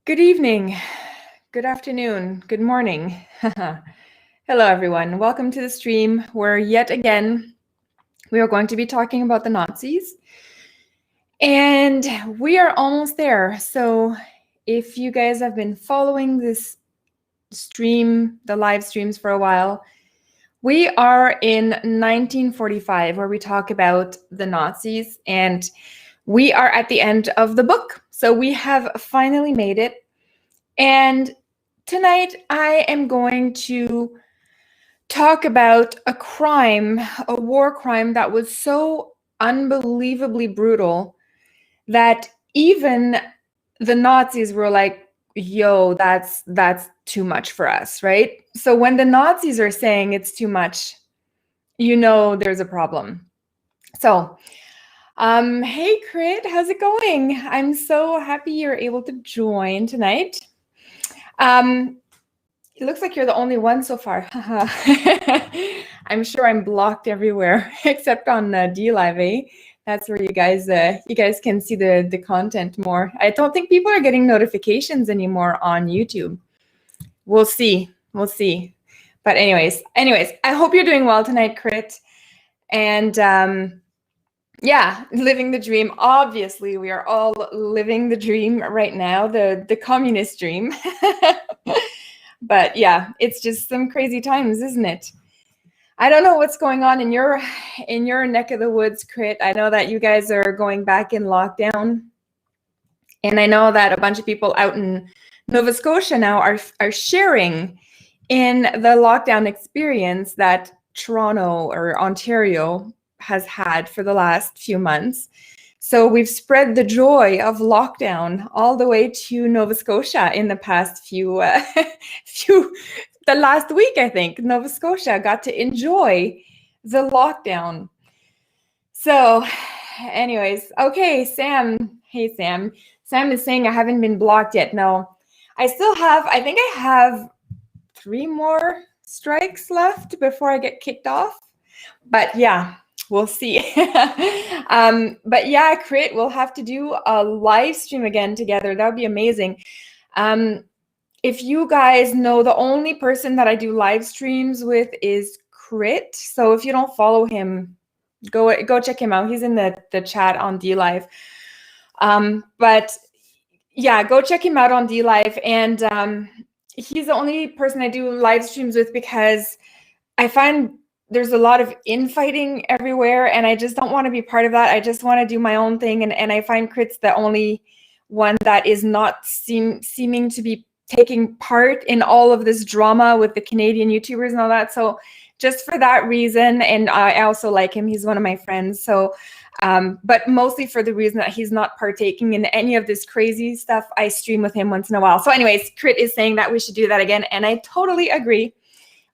Good evening, good afternoon, good morning. Hello, everyone. Welcome to the stream where yet again we are going to be talking about the Nazis. And we are almost there. So if you guys have been following this stream, the live streams for a while, we are in 1945 where we talk about the Nazis, and we are at the end of the book. So we have finally made it. And tonight I am going to talk about a crime, a war crime that was so unbelievably brutal that even the Nazis were like, yo, that's too much for us, right? So when the Nazis are saying it's too much, you know there's a problem. So, hey Crit, how's it going? I'm so happy you're able to join tonight. It looks like you're the only one so far. I'm sure I'm blocked everywhere except on DLive, eh? That's where you guys can see the content more. I don't think people are getting notifications anymore on YouTube. We'll see. But anyways, I hope you're doing well tonight, Crit. And yeah, living the dream. Obviously, we are all living the dream right now, the communist dream. But yeah, it's just some crazy times, isn't it? I don't know what's going on in your neck of the woods, Crit. I know that you guys are going back in lockdown. And I know that a bunch of people out in Nova Scotia now are sharing in the lockdown experience that Toronto or Ontario has had for the last few months. So we've spread the joy of lockdown all the way to Nova Scotia in the past the last week, I think. Nova Scotia got to enjoy the lockdown. So anyways, okay, Sam. Hey, Sam. Sam is saying I haven't been blocked yet. No, I think I have 3 more strikes left before I get kicked off. But yeah. We'll see. But yeah, Crit, we'll have to do a live stream again together. That would be amazing. If you guys know, the only person that I do live streams with is Crit. So if you don't follow him, go check him out. He's in the chat on DLive. But yeah, go check him out on DLive. And he's the only person I do live streams with because I find there's a lot of infighting everywhere, and I just don't want to be part of that. I just want to do my own thing, and I find Crit's the only one that is not seeming to be taking part in all of this drama with the Canadian YouTubers and all that. So just for that reason, and I also like him. He's one of my friends. So, but mostly for the reason that he's not partaking in any of this crazy stuff, I stream with him once in a while. So anyways, Crit is saying that we should do that again, and I totally agree.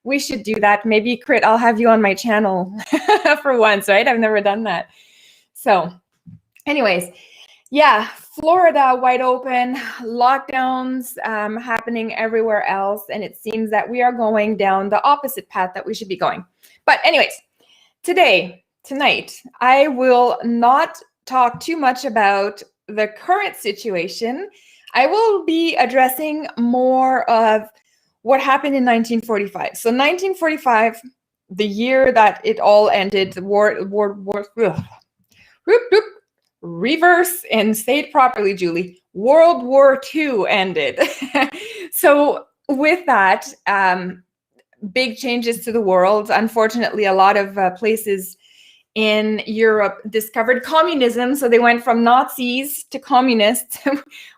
We should do that. Maybe, Crit, I'll have you on my channel for once, right? I've never done that. So anyways, yeah, Florida wide open, lockdowns happening everywhere else. And it seems that we are going down the opposite path that we should be going. But anyways, tonight, I will not talk too much about the current situation. I will be addressing more of what happened in 1945. So 1945, the year that it all ended, reverse and say it properly, Julie. World War II ended. So with that, big changes to the world. Unfortunately, a lot of places in Europe discovered communism. So they went from Nazis to communists,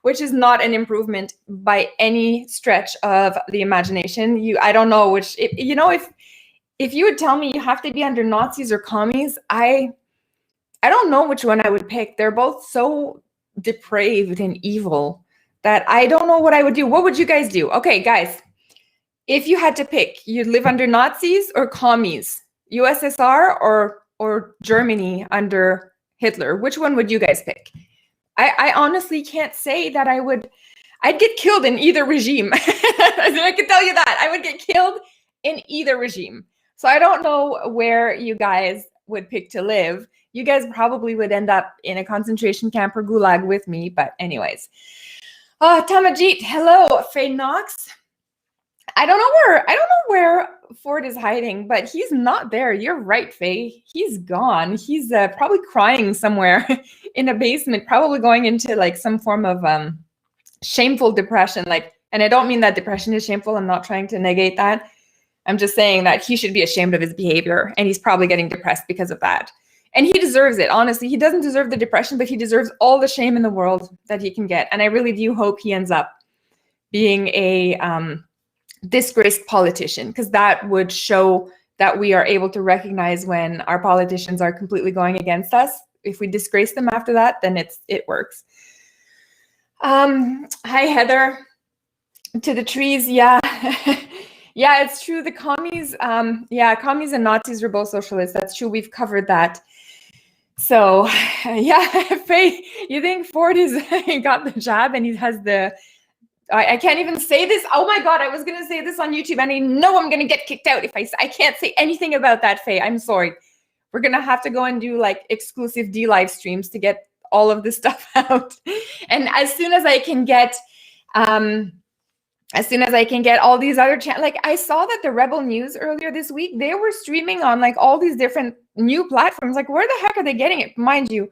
which is not an improvement by any stretch of the imagination. I don't know which, if you would tell me you have to be under Nazis or commies, I don't know which one I would pick. They're both so depraved and evil that I don't know what I would do. What would you guys do? Okay, guys, if you had to pick, you'd live under Nazis or commies, USSR or Germany under Hitler, which one would you guys pick? I honestly can't say that I'd get killed in either regime. I can tell you that. I would get killed in either regime. So I don't know where you guys would pick to live. You guys probably would end up in a concentration camp or gulag with me, but anyways. Oh, Tamajit, hello. Faye Knox. I don't know where Ford is hiding, but he's not there. You're right, Faye. He's gone. He's probably crying somewhere in a basement, probably going into like some form of shameful depression. Like, and I don't mean that depression is shameful. I'm not trying to negate that. I'm just saying that he should be ashamed of his behavior, and he's probably getting depressed because of that. And he deserves it. Honestly, he doesn't deserve the depression, but he deserves all the shame in the world that he can get. And I really do hope he ends up being a disgraced politician, because that would show that we are able to recognize when our politicians are completely going against us. If we disgrace them after that, then it works. Hi, Heather. To the trees, yeah. Yeah, it's true. The commies, commies and Nazis were both socialists. That's true. We've covered that. So, yeah, Faye, you think Ford is got the jab and he has the, I can't even say this. Oh my God, I was going to say this on YouTube and I know I'm going to get kicked out if I can't say anything about that, Faye. I'm sorry. We're going to have to go and do like exclusive D live streams to get all of this stuff out. And as soon as I can get, all these other channels, like I saw that the Rebel News earlier this week, they were streaming on like all these different new platforms. Like, where the heck are they getting it? Mind you,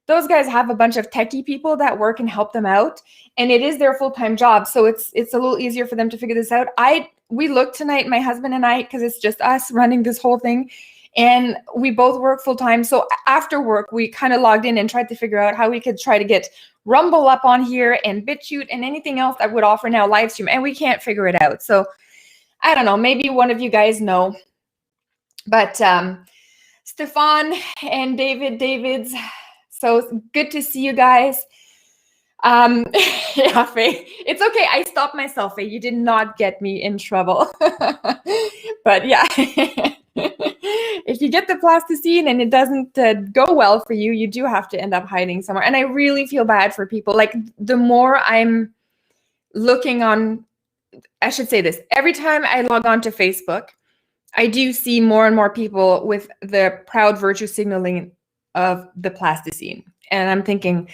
those guys have a bunch of techie people that work and help them out, and it is their full-time job. So it's a little easier for them to figure this out. We looked tonight, my husband and I, because it's just us running this whole thing, and we both work full-time. So after work, we kind of logged in and tried to figure out how we could try to get Rumble up on here and BitChute and anything else that would offer now live stream, and we can't figure it out. So I don't know, maybe one of you guys know. But Stefan and Davids, so good to see you guys. Yeah, Faye, it's okay. I stopped myself, Faye. You did not get me in trouble. But yeah, if you get the plasticine and it doesn't go well for you, you do have to end up hiding somewhere. And I really feel bad for people. Like, the more I'm looking on, I should say this, every time I log on to Facebook, I do see more and more people with the proud virtue signaling of the plasticine. And I'm thinking,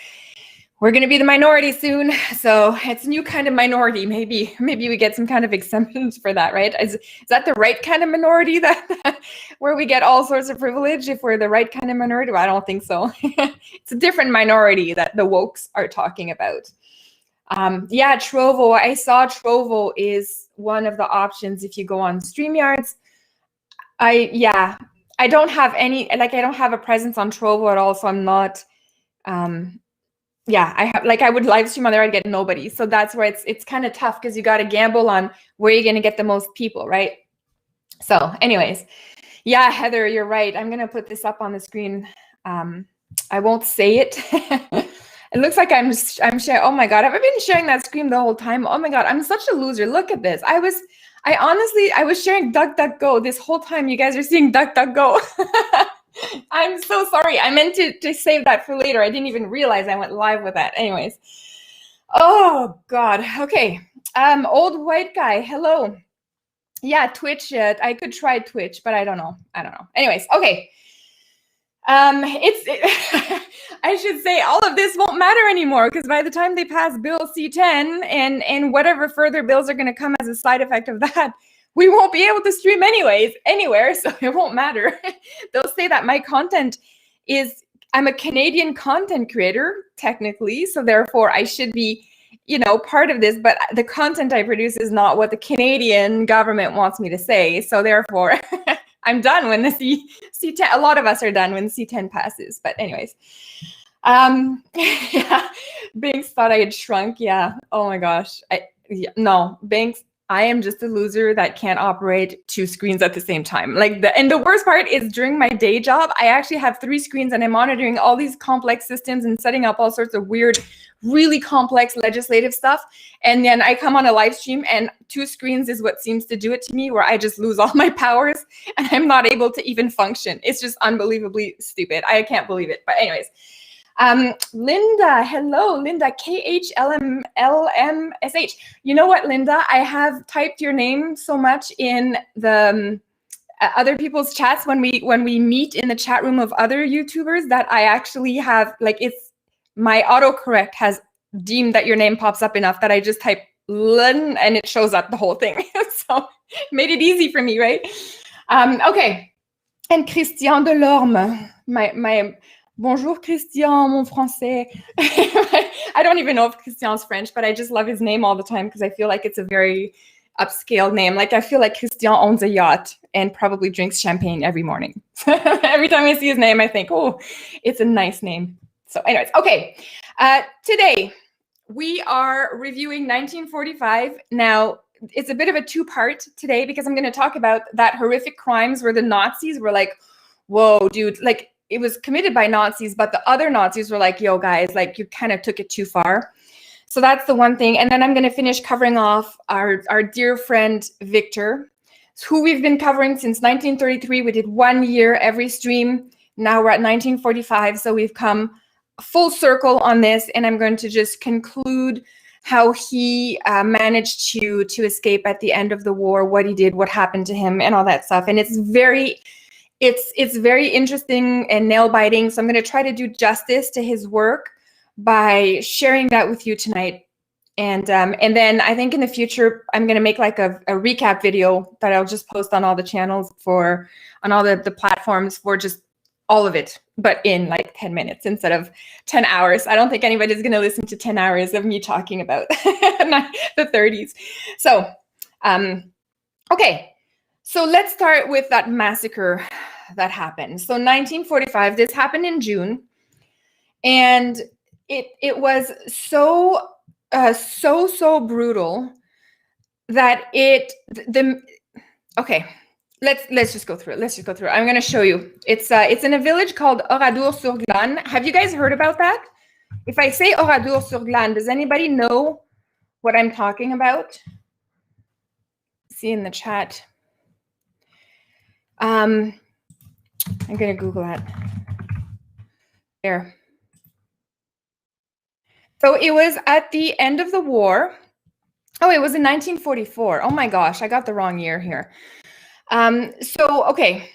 we're going to be the minority soon. So it's a new kind of minority. Maybe we get some kind of exemptions for that, right? Is that the right kind of minority that where we get all sorts of privilege if we're the right kind of minority? Well, I don't think so. It's a different minority that the wokes are talking about. Yeah, Trovo. I saw Trovo is one of the options if you go on StreamYards. I don't have any, like, I don't have a presence on Trovo at all, so I'm not, I would live stream on there, I'd get nobody. So that's where it's kind of tough, because you got to gamble on where you're going to get the most people, right? So anyways, yeah, Heather, you're right. I'm going to put this up on the screen. I won't say it. It looks like I'm sharing. Oh my God, have I been sharing that screen the whole time? Oh my God, I'm such a loser. Look at this. I was sharing DuckDuckGo this whole time. You guys are seeing DuckDuckGo. I'm so sorry. I meant to save that for later. I didn't even realize I went live with that. Anyways. Oh God. Okay. Old white guy. Hello. Yeah, Twitch. I could try Twitch, but I don't know. Anyways. Okay. I should say all of this won't matter anymore, because by the time they pass Bill C-10 and whatever further bills are going to come as a side effect of that, we won't be able to stream anywhere, so it won't matter. They'll say that my content is, I'm a Canadian content creator, technically, so therefore I should be, part of this, but the content I produce is not what the Canadian government wants me to say, so therefore I'm done when the C-10, a lot of us are done when the C-10 passes, but anyways. Yeah, Banks thought I had shrunk, yeah, oh my gosh. No, Banks, I am just a loser that can't operate 2 screens at the same time. And the worst part is, during my day job, I actually have 3 screens and I'm monitoring all these complex systems and setting up all sorts of weird, really complex legislative stuff. And then I come on a live stream and 2 screens is what seems to do it to me, where I just lose all my powers and I'm not able to even function. It's just unbelievably stupid. I can't believe it. But anyways. Linda, hello, Linda, KHLMLMSH. You know what, Linda? I have typed your name so much in the other people's chats when we meet in the chat room of other YouTubers that I actually have, it's my autocorrect has deem that your name pops up enough that I just type Lynn and it shows up the whole thing. So made it easy for me, right? Okay. And Christian Delorme, my bonjour Christian, mon français. I don't even know if Christian's French, but I just love his name all the time because I feel like it's a very upscale name. Like I feel like Christian owns a yacht and probably drinks champagne every morning. Every time I see his name, I think, oh, it's a nice name. So anyways, okay. Today, we are reviewing 1945. Now, it's a bit of a two-part today because I'm going to talk about that horrific crimes where the Nazis were like, whoa, dude, like it was committed by Nazis, but the other Nazis were like, yo, guys, like you kind of took it too far. So that's the one thing. And then I'm going to finish covering off our dear friend, Victor, who we've been covering since 1933. We did 1 year every stream. Now we're at 1945. So we've come full circle on this. And I'm going to just conclude how he managed to escape at the end of the war, what he did, what happened to him, and all that stuff. And it's very interesting and nail-biting. So I'm going to try to do justice to his work by sharing that with you tonight. And then I think in the future, I'm going to make like a recap video that I'll just post on all the channels on all the platforms for just all of it, but in like 10 minutes instead of 10 hours. I don't think anybody's going to listen to 10 hours of me talking about the 30s. So, okay. So let's start with that massacre that happened. So 1945, this happened in June. And it was so brutal that okay. Let's just go through it. I'm going to show you. It's in a village called Oradour-sur-Glane. Have you guys heard about that? If I say Oradour-sur-Glane, does anybody know what I'm talking about? See in the chat. I'm going to Google that. There. So it was at the end of the war. Oh, it was in 1944. Oh my gosh, I got the wrong year here. So, okay,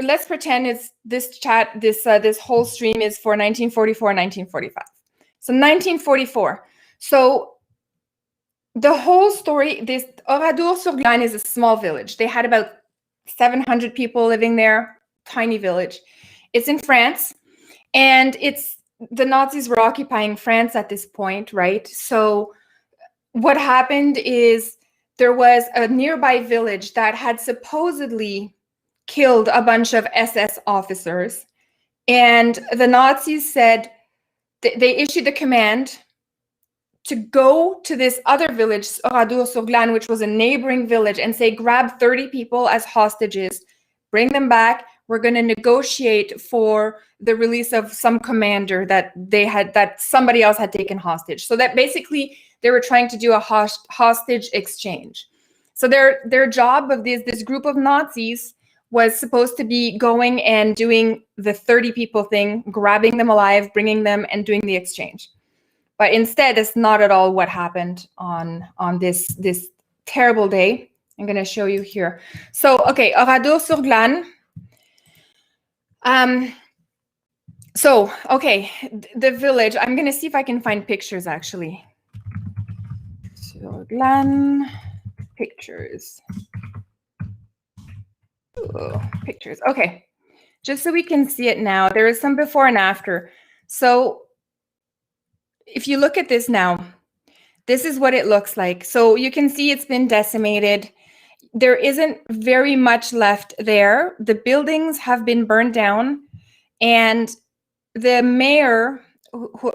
let's pretend it's this chat, this whole stream is for 1944, 1945. So 1944. So the whole story, this Oradour-sur-Glane is a small village. They had about 700 people living there, tiny village. It's in France, and the Nazis were occupying France at this point, right? So what happened is there was a nearby village that had supposedly killed a bunch of SS officers. And the Nazis said they issued the command to go to this other village, Oradour-sur-Glane, which was a neighboring village, and say, grab 30 people as hostages, bring them back. We're going to negotiate for the release of some commander that somebody else had taken hostage. So that basically they were trying to do a hostage exchange. So their job of this group of Nazis was supposed to be going and doing the 30 people thing, grabbing them alive, bringing them, and doing the exchange. But instead, that's not at all what happened on this terrible day. I'm going to show you here. So, okay, Oradour-sur-Glane. So, okay, the village. I'm going to see if I can find pictures, actually. Sur-Glane, pictures. Ooh, pictures. Okay, just so we can see it now. There is some before and after. So if you look at this now, this is what it looks like. So you can see it's been decimated. There isn't very much left there. The buildings have been burned down, and the mayor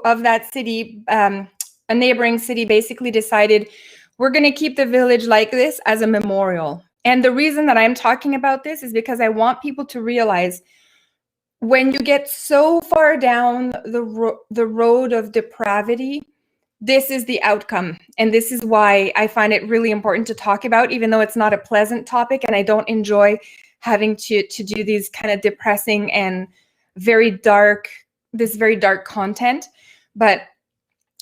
of that city, a neighboring city, basically decided we're going to keep the village like this as a memorial. And the reason that I'm talking about this is because I want people to realize when you get so far down the road of depravity, this is the outcome. And this is why I find it really important to talk about, even though it's not a pleasant topic and I don't enjoy having to do these kind of depressing and very dark content. But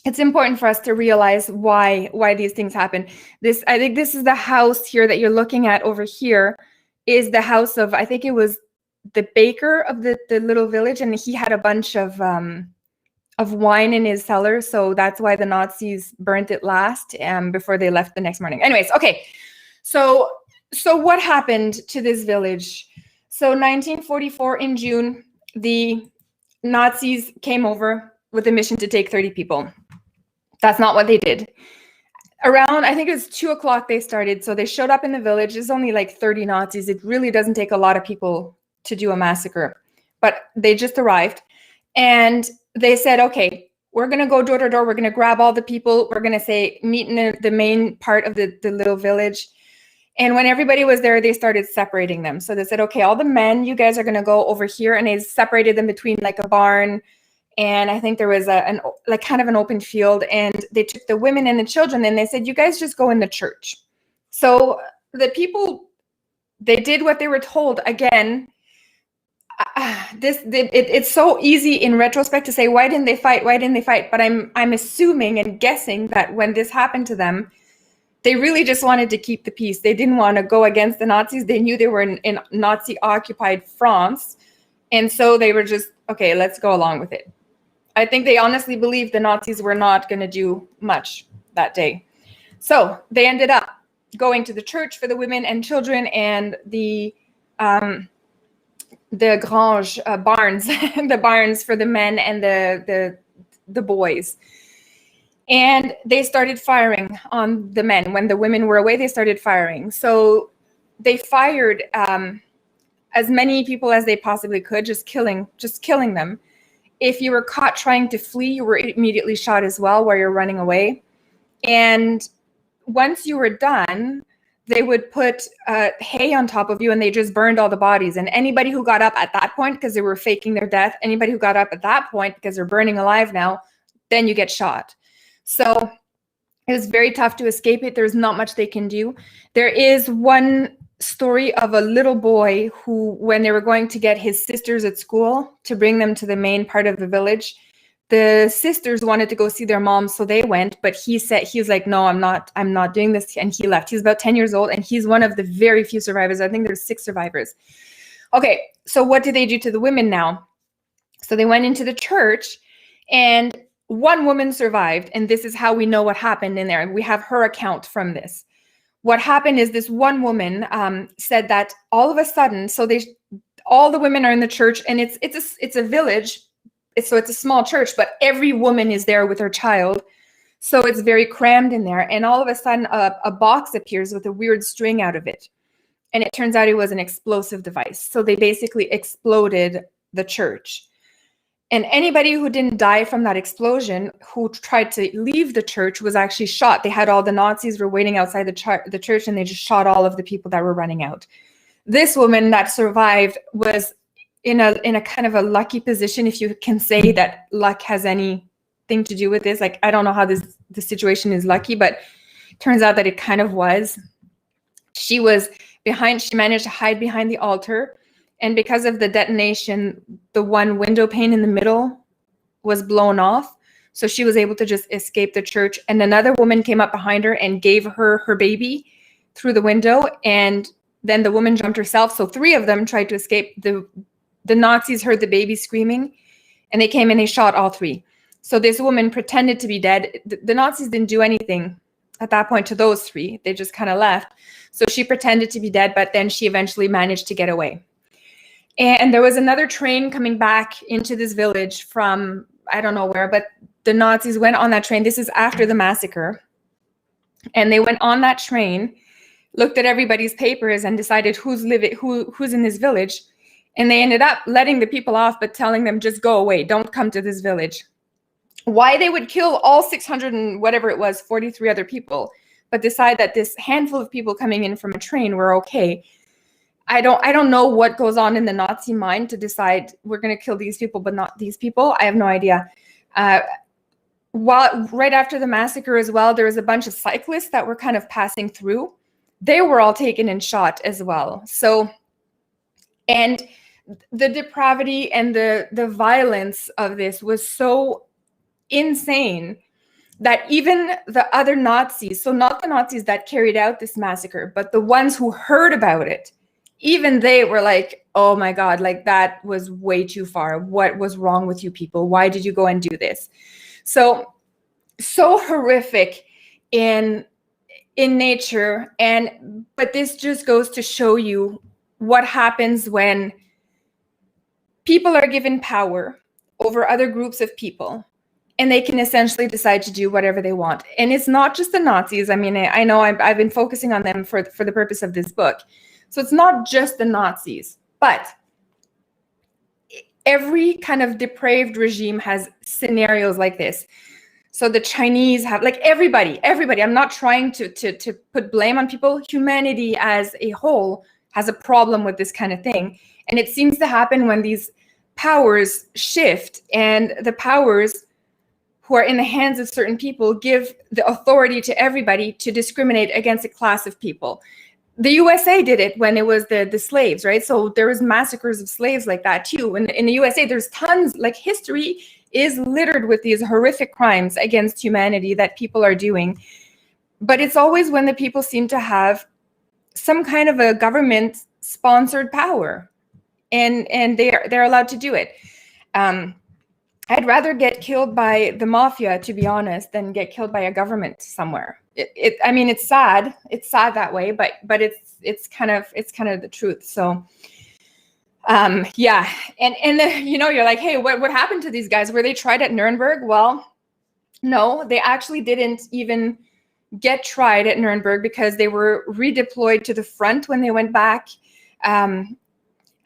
it's important for us to realize why these things happen. I think this is the house here that you're looking at over here is the house of, I think it was the baker of the little village, and he had a bunch of of wine in his cellar. So that's why the Nazis burnt it last before they left the next morning. Anyways, okay. So what happened to this village? So 1944 in June, the Nazis came over with a mission to take 30 people. That's not what they did. Around, I think it was 2 o'clock they started. So they showed up in the village. There's only like 30 Nazis. It really doesn't take a lot of people to do a massacre. But they just arrived. And they said, okay, we're going to go door to door. We're going to grab all the people. We're going to say, meet in the main part of the little village. And when everybody was there, they started separating them. So they said, okay, all the men, you guys are going to go over here. And they separated them between like a barn. And I think there was like kind of an open field. And they took the women and the children and they said, you guys just go in the church. So the people, they did what they were told. Again, it's so easy in retrospect to say, why didn't they fight? Why didn't they fight? But I'm assuming and guessing that when this happened to them, they really just wanted to keep the peace. They didn't want to go against the Nazis. They knew they were in Nazi-occupied France. And so they were just, okay, let's go along with it. I think they honestly believed the Nazis were not going to do much that day. So they ended up going to the church for the women and children and the grange barns, the barns for the men and the boys. And they started firing on the men. When the women were away, they started firing. So they fired as many people as they possibly could, just killing them. If you were caught trying to flee, you were immediately shot as well while you're running away. And once you were done, they would put hay on top of you and they just burned all the bodies. And anybody who got up at that point, because they were faking their death, anybody who got up at that point, because they're burning alive now, then you get shot. So it was very tough to escape it. There's not much they can do. There is one story of a little boy who, when they were going to get his sisters at school to bring them to the main part of the village, the sisters wanted to go see their mom, so they went, but he was like, no, I'm not doing this, and he left. He's about 10 years old, and he's one of the very few survivors. I think there's 6 survivors. Okay, so what did they do to the women now? So they went into the church, and one woman survived, and this is how we know what happened in there. We have her account from this. What happened is this one woman said that all of a sudden, so all the women are in the church, and it's a village. So it's a small church, but every woman is there with her child. So it's very crammed in there. And all of a sudden, a box appears with a weird string out of it. And it turns out it was an explosive device. So they basically exploded the church. And anybody who didn't die from that explosion, who tried to leave the church, was actually shot. They had all the Nazis were waiting outside the church, and they just shot all of the people that were running out. This woman that survived was in a kind of a lucky position, if you can say that luck has anything to do with this. Like, I don't know how the situation is lucky, but it turns out that it kind of was. She managed to hide behind the altar. And because of the detonation, the one window pane in the middle was blown off. So she was able to just escape the church. And another woman came up behind her and gave her her baby through the window. And then the woman jumped herself. So 3 of them tried to escape. The Nazis heard the baby screaming, and they came and they shot all 3. So this woman pretended to be dead. The Nazis didn't do anything at that point to those 3. They just kind of left. So she pretended to be dead, but then she eventually managed to get away. And there was another train coming back into this village from, I don't know where, but the Nazis went on that train. This is after the massacre. And they went on that train, looked at everybody's papers, and decided who's in this village. And they ended up letting the people off, but telling them, just go away. Don't come to this village. Why they would kill all 600 and whatever it was, 43 other people, but decide that this handful of people coming in from a train were okay. I don't know what goes on in the Nazi mind to decide we're going to kill these people, but not these people. I have no idea. Right after the massacre as well, there was a bunch of cyclists that were kind of passing through. They were all taken and shot as well. So, and the depravity and the violence of this was so insane that even the other Nazis, so not the Nazis that carried out this massacre, but the ones who heard about it, even they were like, oh my God, like that was way too far. What was wrong with you people? Why did you go and do this? So horrific in nature. But this just goes to show you what happens when people are given power over other groups of people, and they can essentially decide to do whatever they want. And it's not just the Nazis. I mean, I know I've been focusing on them for the purpose of this book. So it's not just the Nazis, but every kind of depraved regime has scenarios like this. So the Chinese have, like, everybody. I'm not trying to put blame on people. Humanity as a whole has a problem with this kind of thing. And it seems to happen when these powers shift, and the powers who are in the hands of certain people give the authority to everybody to discriminate against a class of people. The USA did it when it was the slaves, right? So there was massacres of slaves like that too. And in the USA, there's tons, like, history is littered with these horrific crimes against humanity that people are doing. But it's always when the people seem to have some kind of a government-sponsored power, and they're allowed to do it. I'd rather get killed by the mafia, to be honest, than get killed by a government somewhere. I mean, it's sad. It's sad that way, but it's kind of the truth. So, yeah. And you're like, hey, what happened to these guys? Were they tried at Nuremberg? Well, no, they actually didn't even get tried at Nuremberg, because they were redeployed to the front when they went back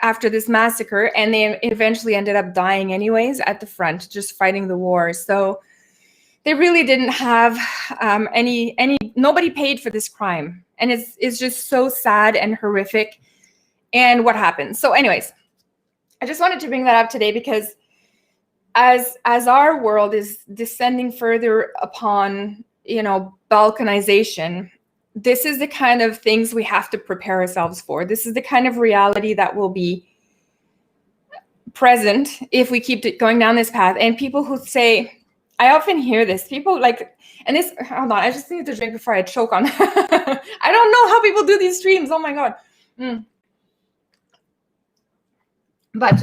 after this massacre, and they eventually ended up dying anyways at the front, just fighting the war. So they really didn't have nobody paid for this crime. And it's just so sad and horrific. And what happened? So anyways, I just wanted to bring that up today, because as our world is descending further upon, balkanization, this is the kind of things we have to prepare ourselves for. This is the kind of reality that will be present if we keep going down this path. And people who say, I often hear this, people like, and this, hold on, I just need to drink before I choke on. I don't know how people do these streams. Oh my God. But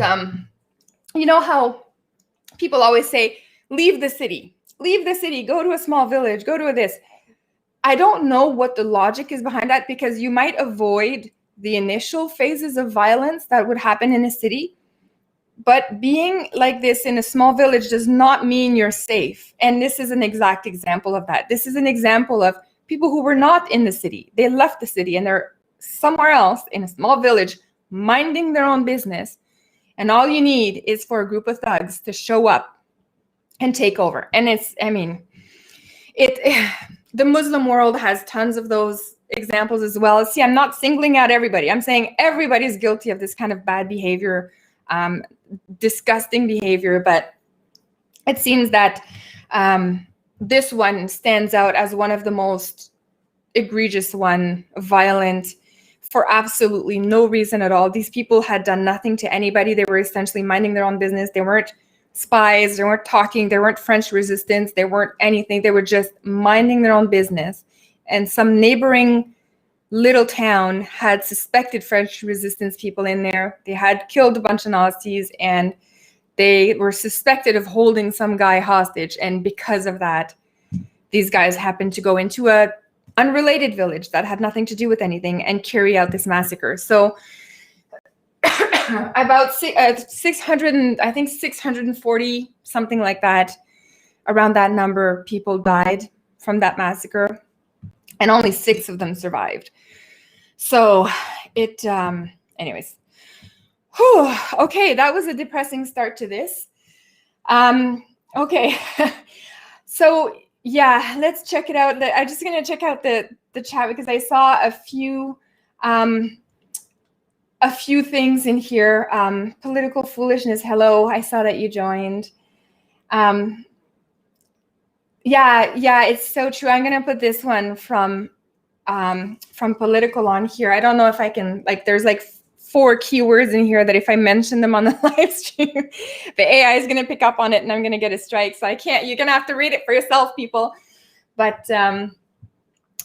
you know how people always say, leave the city, go to a small village, go to this. I don't know what the logic is behind that, because you might avoid the initial phases of violence that would happen in a city. But being like this in a small village does not mean you're safe. And this is an exact example of that. This is an example of people who were not in the city. They left the city and they're somewhere else in a small village, minding their own business. And all you need is for a group of thugs to show up and take over. And the Muslim world has tons of those examples as well. See, I'm not singling out everybody. I'm saying everybody's guilty of this kind of bad behavior, disgusting behavior. But it seems that this one stands out as one of the most egregious one, violent, for absolutely no reason at all. These people had done nothing to anybody. They were essentially minding their own business. They weren't spies, they weren't talking, they weren't French resistance, they weren't anything. They were just minding their own business. And some neighboring little town had suspected French resistance people in there. They had killed a bunch of Nazis, and they were suspected of holding some guy hostage. And because of that, these guys happened to go into a unrelated village that had nothing to do with anything and carry out this massacre. So about 600 and I think 640, something like that, around that number, people died from that massacre, and only 6 of them survived. So it, anyways, whew, okay, that was a depressing start to this. Okay, so yeah, let's check it out. I'm just gonna check out the chat, because I saw a few things in here. Political foolishness. Hello, I saw that you joined. Yeah, it's so true. I'm gonna put this one from Political on here. I don't know if I can, like, there's like 4 keywords in here that if I mention them on the live stream, the AI is gonna pick up on it and I'm gonna get a strike. So I can't. You're gonna have to read it for yourself, people. But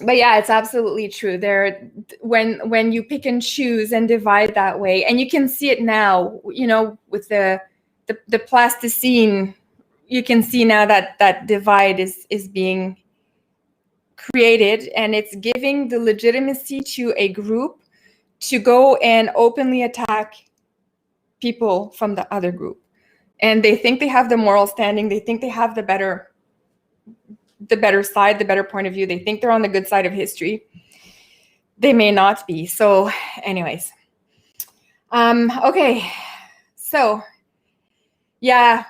But yeah, it's absolutely true. There, when you pick and choose and divide that way, and you can see it now, you know, with the plasticine, you can see now that that divide is being created, and it's giving the legitimacy to a group to go and openly attack people from the other group. And they think they have the moral standing. They think they have the better side, the better point of view. They think they're on the good side of history. They may not be. So anyways, okay. So yeah,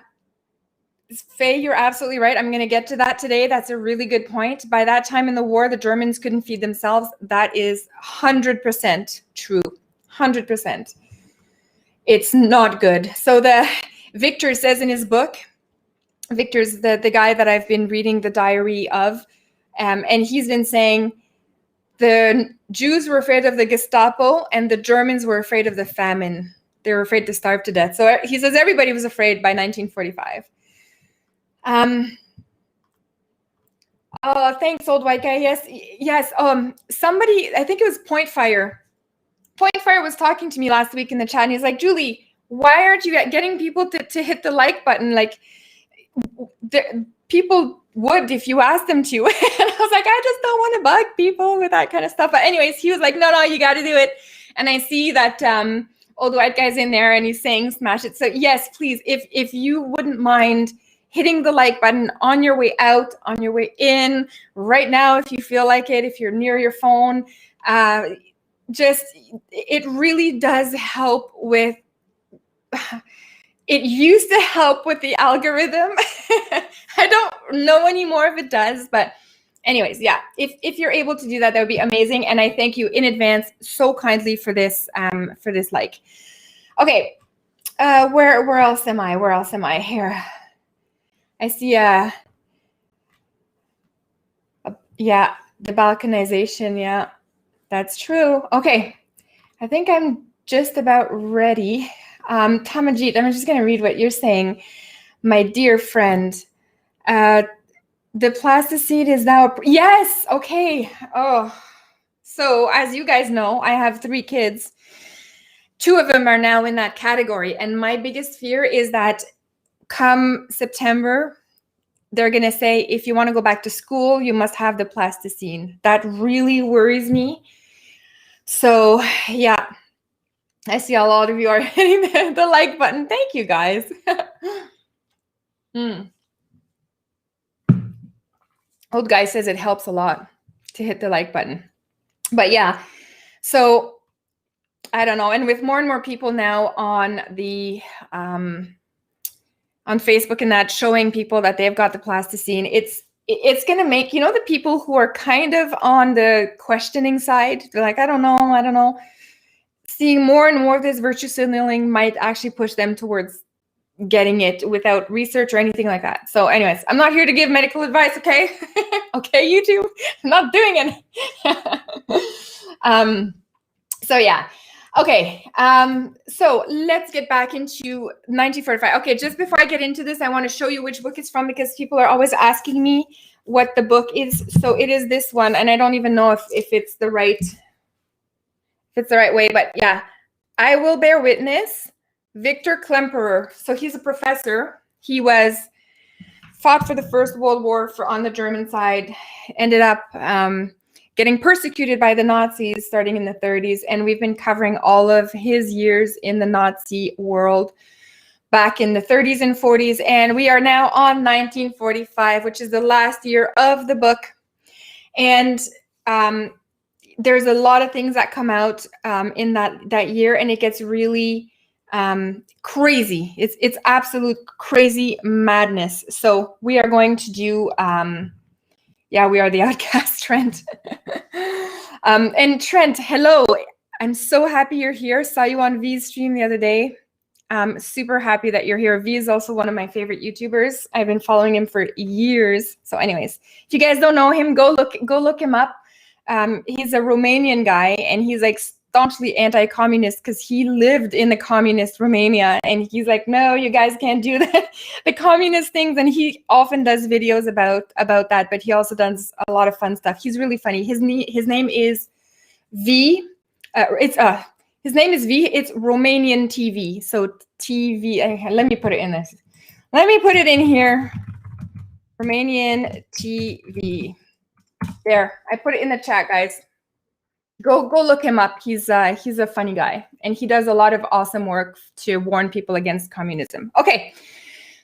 Faye, you're absolutely right. I'm going to get to that today. That's a really good point. By that time in the war, the Germans couldn't feed themselves. That is 100% true. 100%. It's not good. So Victor says in his book, Victor's the guy that I've been reading the diary of, and he's been saying the Jews were afraid of the Gestapo and the Germans were afraid of the famine. They were afraid to starve to death. So he says everybody was afraid by 1945. Oh, thanks, old white guy. Yes. Somebody, I think it was Point Fire. Point Fire was talking to me last week in the chat, and he's like, Julie, why aren't you getting people to hit the like button? Like, people would if you asked them to. And I was like, I just don't want to bug people with that kind of stuff. But anyways, he was like, no, you got to do it. And I see that old white guy's in there, and he's saying smash it. So yes, please, if you wouldn't mind hitting the like button on your way out, on your way in, right now, if you feel like it, if you're near your phone, it really does help with, it used to help with the algorithm. I don't know anymore if it does, but anyways, yeah, if you're able to do that, that would be amazing. And I thank you in advance so kindly for this like. Okay, where else am I? Where else am I? Here. I see yeah, the balkanization, yeah, that's true. Okay, I think I'm just about ready. Tamajit, I'm just going to read what you're saying. My dear friend, the plasticine is now, yes, okay. Oh, so as you guys know, I have 3 kids. 2 of them are now in that category. And my biggest fear is that come September, they're going to say, if you want to go back to school, you must have the plasticine. That really worries me. So yeah, I see a lot of you are hitting the like button. Thank you, guys. Old guy says it helps a lot to hit the like button. But yeah, so I don't know. And with more and more people now on the on Facebook and that showing people that they've got the plasticine, it's going to make, the people who are kind of on the questioning side, they're like, I don't know. Seeing more and more of this virtue signaling might actually push them towards getting it without research or anything like that. So anyways, I'm not here to give medical advice, okay? Okay, YouTube, I'm not doing it. So yeah. Okay, so let's get back into 1945. Okay, just before I get into this, I want to show you which book it's from because people are always asking me what the book is. So it is this one, and I don't even know if it's the right way, but yeah. I Will Bear Witness, Victor Klemperer. So he's a professor. He fought for the First World War on the German side, ended up getting persecuted by the Nazis starting in the 30s. And we've been covering all of his years in the Nazi world back in the 30s and 40s. And we are now on 1945, which is the last year of the book. And there's a lot of things that come out in that year, and it gets really crazy. It's absolute crazy madness. So we are going to do... we are the outcast, Trent. And Trent, hello. I'm so happy you're here. Saw you on V's stream the other day. Super happy that you're here. V is also one of my favorite YouTubers. I've been following him for years. So anyways, if you guys don't know him, go look him up. He's a Romanian guy, and he's like staunchly anti-communist because he lived in the communist Romania, and he's like, no, you guys can't do that, the communist things. And he often does videos about that, but he also does a lot of fun stuff. He's really funny. His name is V. His name is V. It's Romanian TV. So TV. Let me put it in this. Let me put it in here. Romanian TV. There, I put it in the chat, guys. Go look him up. He's a funny guy, and he does a lot of awesome work to warn people against communism. Okay,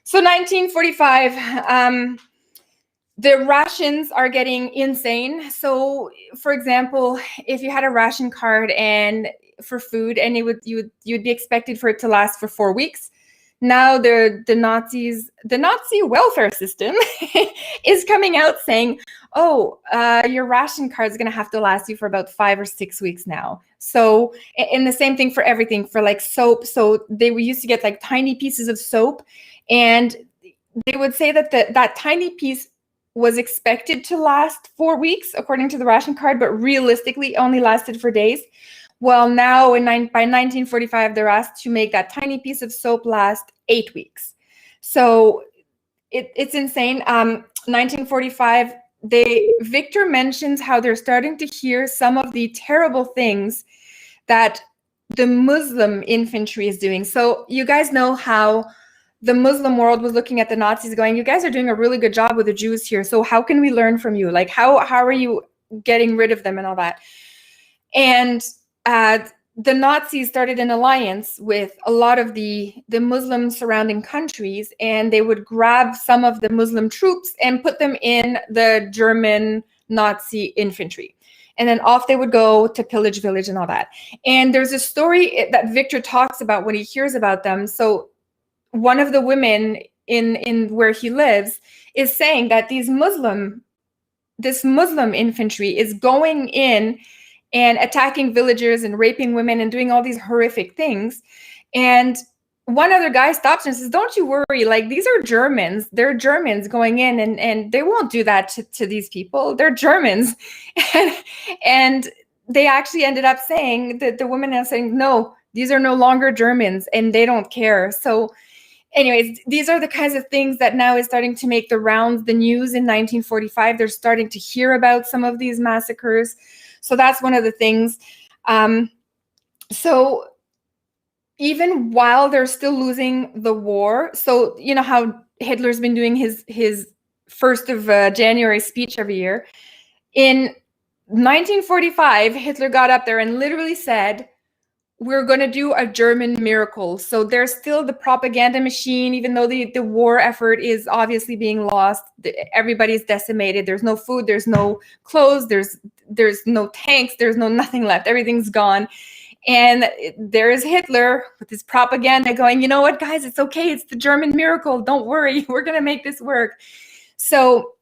so 1945, the rations are getting insane. So, for example, if you had a ration card and for food, and you'd be expected for it to last for 4 weeks. Now the Nazi welfare system is coming out saying, oh, your ration card is going to have to last you for about 5 or 6 weeks now. So, and the same thing for everything, for like soap. So they used to get like tiny pieces of soap, and they would say that that tiny piece was expected to last 4 weeks according to the ration card, but realistically only lasted for days. Well, now by 1945, they're asked to make that tiny piece of soap last 8 weeks. So it's insane. 1945, Victor mentions how they're starting to hear some of the terrible things that the Muslim infantry is doing. So you guys know how the Muslim world was looking at the Nazis going, you guys are doing a really good job with the Jews here. So how can we learn from you? Like, how are you getting rid of them and all that? And the Nazis started an alliance with a lot of the Muslim surrounding countries, and they would grab some of the Muslim troops and put them in the German Nazi infantry. And then off they would go to pillage village and all that. And there's a story that Victor talks about when he hears about them. So one of the women in where he lives is saying that this Muslim infantry is going in and attacking villagers and raping women and doing all these horrific things. And one other guy stops and says, don't you worry, like, these are Germans. They're Germans going in, and they won't do that to these people. They're Germans. And they actually ended up saying, that the women are saying, no, these are no longer Germans, and they don't care. So anyways, these are the kinds of things that now is starting to make the rounds, the news in 1945. They're starting to hear about some of these massacres. So that's one of the things. So even while they're still losing the war, so you know how Hitler's been doing his 1st of January speech every year. In 1945, Hitler got up there and literally said, we're going to do a German miracle. So there's still the propaganda machine, even though the war effort is obviously being lost. Everybody's decimated. There's no food. There's no clothes. There's no tanks. There's nothing left. Everything's gone. And there is Hitler with his propaganda going, you know what, guys, it's okay. It's the German miracle. Don't worry. We're going to make this work. So,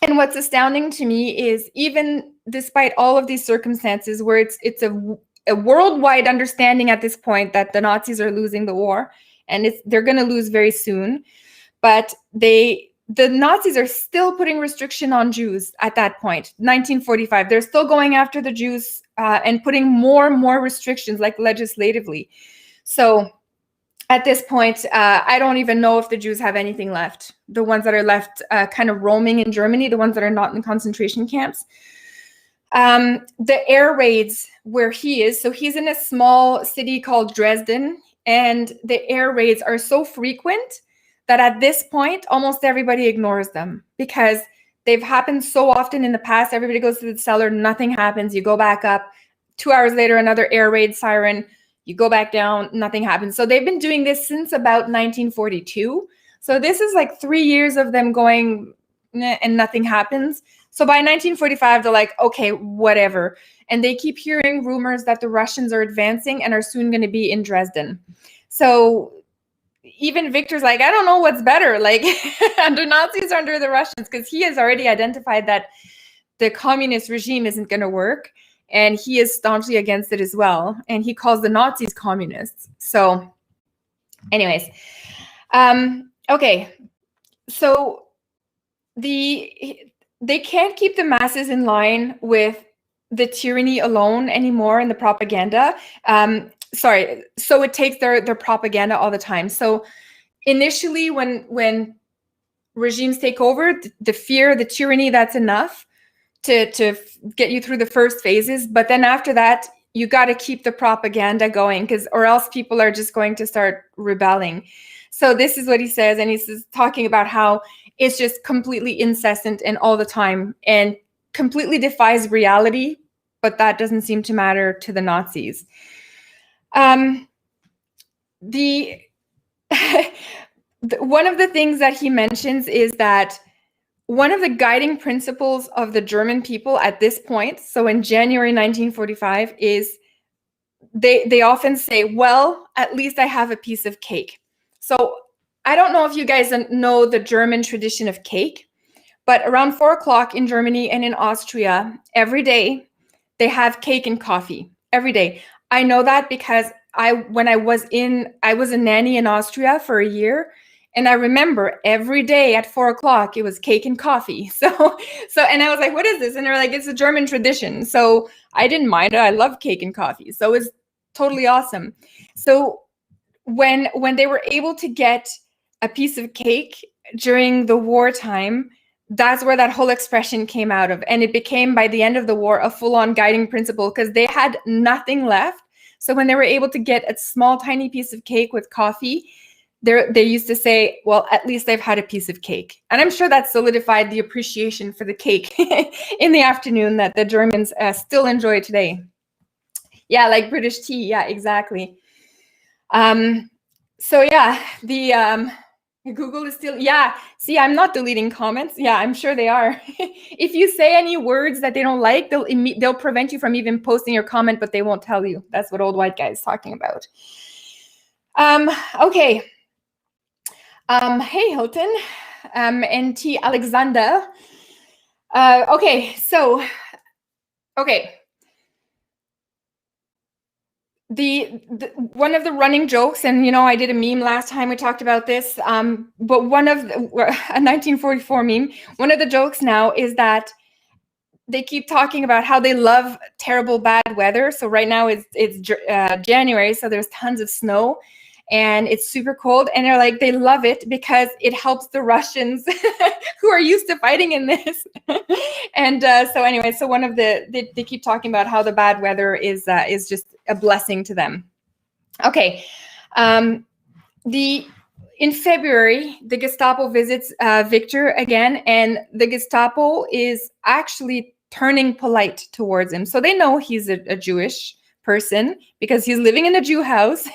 and what's astounding to me is even despite all of these circumstances where it's a worldwide understanding at this point that the Nazis are losing the war, and they're going to lose very soon. But the Nazis are still putting restriction on Jews at that point, 1945. They're still going after the Jews and putting more and more restrictions, like legislatively. So at this point, I don't even know if the Jews have anything left. The ones that are left kind of roaming in Germany, the ones that are not in concentration camps. The air raids where he is, so he's in a small city called Dresden, and the air raids are so frequent that at this point, almost everybody ignores them because they've happened so often in the past. Everybody goes to the cellar, nothing happens. You go back up. 2 hours later, another air raid siren. You go back down, nothing happens. So they've been doing this since about 1942. So this is like 3 years of them going and nothing happens. So by 1945, they're like, okay, whatever. And they keep hearing rumors that the Russians are advancing and are soon going to be in Dresden. So even Victor's like, I don't know what's better, like under Nazis or under the Russians, because he has already identified that the communist regime isn't going to work. And he is staunchly against it as well. And he calls the Nazis communists. So anyways, okay. So they can't keep the masses in line with the tyranny alone anymore and the propaganda. So it takes their propaganda all the time. So initially, when regimes take over, the fear, the tyranny, that's enough to get you through the first phases. But then after that, you got to keep the propaganda going, or else people are just going to start rebelling. So this is what he says, and he's talking about how it's just completely incessant and all the time and completely defies reality, but that doesn't seem to matter to the Nazis. One of the things that he mentions is that one of the guiding principles of the German people at this point, so in January 1945, is they often say, well, at least I have a piece of cake. So I don't know if you guys know the German tradition of cake, but around 4 o'clock in Germany and in Austria, every day they have cake and coffee every day. I know that because when I was a nanny in Austria for a year, and I remember every day at 4 o'clock, it was cake and coffee. So, and I was like, what is this? And they're like, it's a German tradition. So I didn't mind it. I love cake and coffee. So it's totally awesome. So when they were able to get a piece of cake during the wartime, that's where that whole expression came out of. And it became, by the end of the war, a full-on guiding principle because they had nothing left. So when they were able to get a small, tiny piece of cake with coffee, they used to say, well, at least I've had a piece of cake. And I'm sure that solidified the appreciation for the cake in the afternoon that the Germans still enjoy today. Yeah, like British tea. Yeah, exactly. So yeah, the Google is still, yeah, see, I'm not deleting comments. Yeah, I'm sure they are. If you say any words that they don't like, they'll prevent you from even posting your comment, but they won't tell you. That's what old white guy is talking about. Okay. Hey, Hilton, NT Alexander. Okay, so, okay. The one of the running jokes, and I did a meme last time we talked about this, but one of a 1944 meme, one of the jokes now is that they keep talking about how they love terrible bad weather. So right now it's January, so there's tons of snow and it's super cold, and they're like, they love it because it helps the Russians who are used to fighting in this. And so anyway, so one of they keep talking about how the bad weather is just a blessing to them. Okay. In February, the Gestapo visits Victor again, and the Gestapo is actually turning polite towards him. So they know he's a Jewish person because he's living in a Jew house.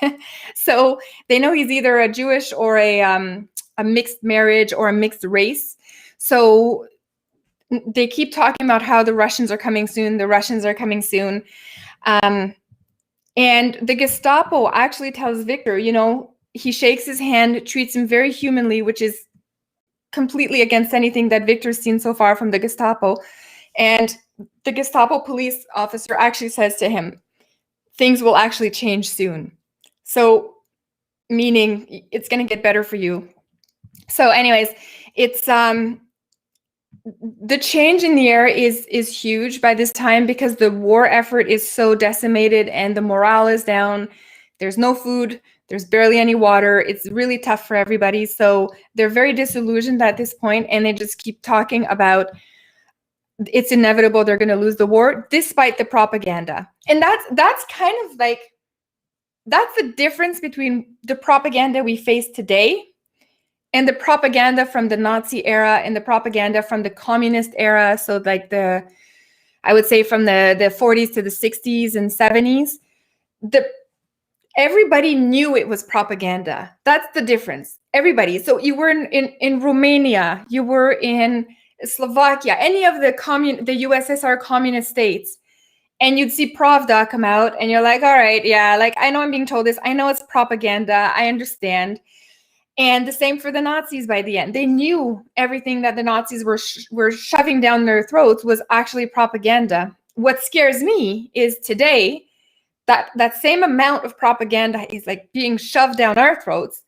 So they know he's either a Jewish or a mixed marriage or a mixed race. So they keep talking about how the Russians are coming soon. The Russians are coming soon. And the Gestapo actually tells Victor, he shakes his hand, treats him very humanly, which is completely against anything that Victor's seen so far from the Gestapo. And the Gestapo police officer actually says to him, things will actually change soon. So meaning it's going to get better for you. So anyways, it's the change in the air is huge by this time because the war effort is so decimated and the morale is down. There's no food. There's barely any water. It's really tough for everybody. So they're very disillusioned at this point, and they just keep talking about it's inevitable they're going to lose the war despite the propaganda. And that's kind of like, that's the difference between the propaganda we face today and the propaganda from the Nazi era and the propaganda from the communist era. So like I would say from the 40s to the 60s and 70s, everybody knew it was propaganda. That's the difference. Everybody. So you were in Romania, you were in Slovakia, any of the USSR communist states, and you'd see Pravda come out and you're like, all right, yeah, like I know I'm being told this. I know it's propaganda. I understand. And the same for the Nazis by the end. They knew everything that the Nazis were shoving down their throats was actually propaganda. What scares me is today that same amount of propaganda is like being shoved down our throats,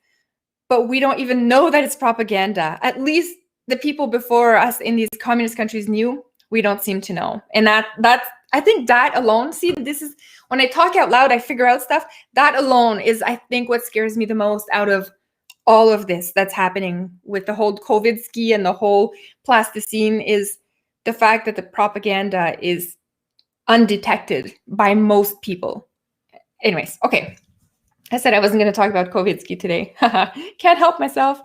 but we don't even know that it's propaganda. At least the people before us in these communist countries knew. We don't seem to know. And that's I think that alone, see, this is when I talk out loud, I figure out stuff. That alone is, I think, what scares me the most out of all of this that's happening with the whole COVID ski and the whole plasticine, is the fact that the propaganda is undetected by most people. Anyways, okay. I said I wasn't going to talk about COVID ski today. Can't help myself.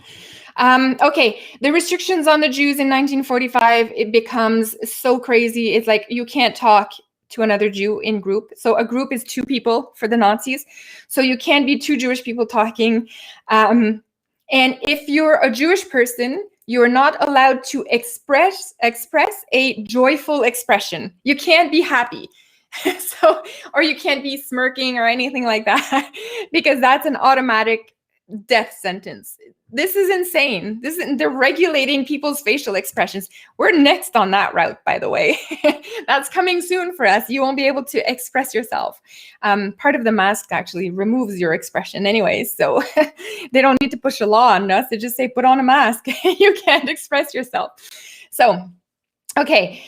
Okay, the restrictions on the Jews in 1945, it becomes so crazy. It's like you can't talk to another Jew in group. So a group is 2 people for the Nazis. So you can't be 2 Jewish people talking. And if you're a Jewish person, you're not allowed to express a joyful expression. You can't be happy. So, or you can't be smirking or anything like that, because that's an automatic death sentence. This is insane. They're regulating people's facial expressions. We're next on that route, by the way. That's coming soon for us. You won't be able to express yourself. Part of the mask actually removes your expression anyways, so they don't need to push a law on us. They just say, put on a mask. You can't express yourself. So, okay.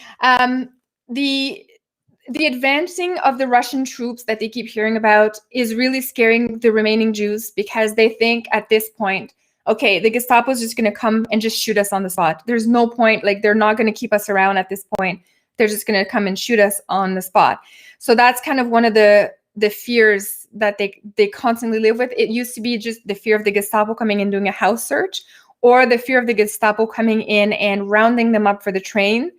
The advancing of the Russian troops that they keep hearing about is really scaring the remaining Jews, because they think at this point, okay, the Gestapo is just going to come and just shoot us on the spot. There's no point, like they're not going to keep us around at this point. They're just going to come and shoot us on the spot. So that's kind of one of the fears that they constantly live with. It used to be just the fear of the Gestapo coming in doing a house search, or the fear of the Gestapo coming in and rounding them up for the train.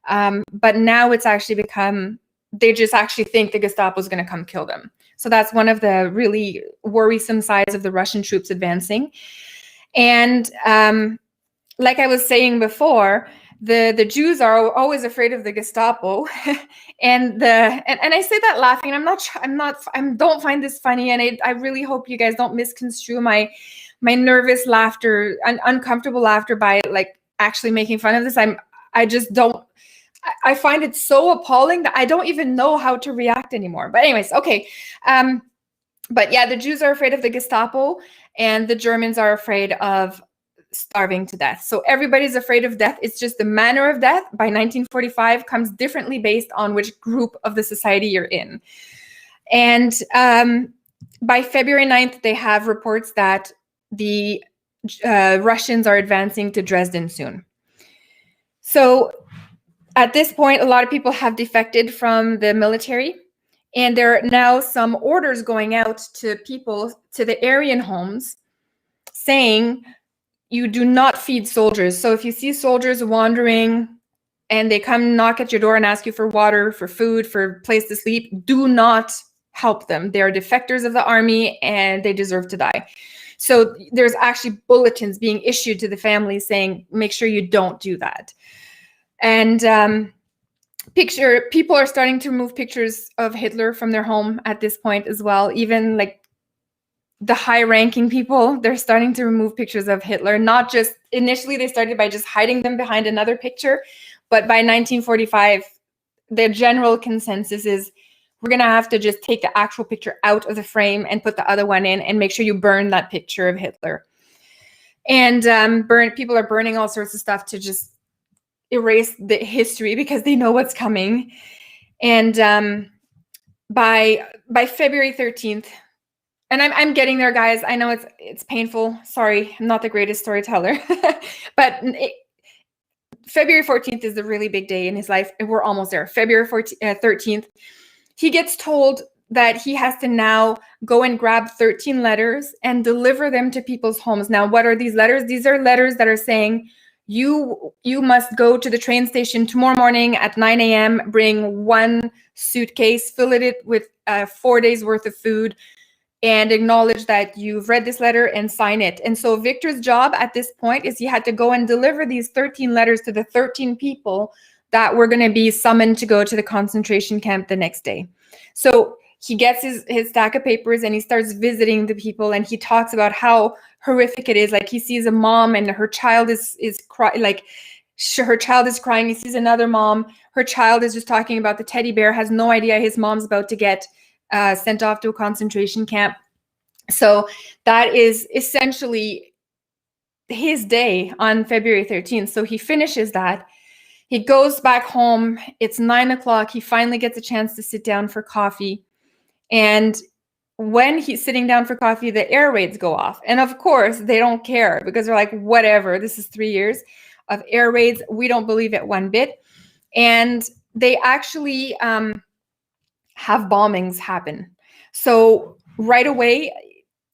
But now it's actually become, they just actually think the Gestapo is going to come kill them. So that's one of the really worrisome sides of the Russian troops advancing. And like I was saying before, the Jews are always afraid of the Gestapo, and I say that laughing. I don't find this funny, and I really hope you guys don't misconstrue my nervous laughter, uncomfortable laughter by like actually making fun of this. I just don't. I find it so appalling that I don't even know how to react anymore. But anyways, okay. But yeah, the Jews are afraid of the Gestapo, and the Germans are afraid of starving to death. So everybody's afraid of death. It's just the manner of death by 1945 comes differently based on which group of the society you're in. And by February 9th, they have reports that the Russians are advancing to Dresden soon. So at this point, a lot of people have defected from the military, and there are now some orders going out to people, to the Aryan homes, saying you do not feed soldiers. So if you see soldiers wandering and they come knock at your door and ask you for water, for food, for a place to sleep, do not help them. They are defectors of the army and they deserve to die. So there's actually bulletins being issued to the families saying, make sure you don't do that. And people are starting to remove pictures of Hitler from their home at this point as well. Even like the high-ranking people, they're starting to remove pictures of Hitler. Not just, initially they started by just hiding them behind another picture, but by 1945, the general consensus is we're going to have to just take the actual picture out of the frame and put the other one in, and make sure you burn that picture of Hitler. And people are burning all sorts of stuff to just erase the history because they know what's coming. And by February 13th, and I'm getting there, guys. I know it's painful. Sorry, I'm not the greatest storyteller, but February 14th is the really big day in his life, and we're almost there. February 13th, he gets told that he has to now go and grab 13 letters and deliver them to people's homes. Now, what are these letters? These are letters that are saying, you must go to the train station tomorrow morning at 9 a.m., bring 1 suitcase, fill it with 4 days worth of food, and acknowledge that you've read this letter and sign it. And so Victor's job at this point is he had to go and deliver these 13 letters to the 13 people that were going to be summoned to go to the concentration camp the next day. So he gets his stack of papers and he starts visiting the people, and he talks about how horrific it is. Like he sees a mom and her child is crying, like her child is crying. He sees another mom, her child is just talking about the teddy bear, has no idea his mom's about to get sent off to a concentration camp. So that is essentially his day on February 13th. So he finishes that. He goes back home. It's 9 o'clock. He finally gets a chance to sit down for coffee. And when he's sitting down for coffee, the air raids go off. And of course, they don't care because they're like, whatever, this is 3 years of air raids. We don't believe it one bit. And they actually have bombings happen. So right away,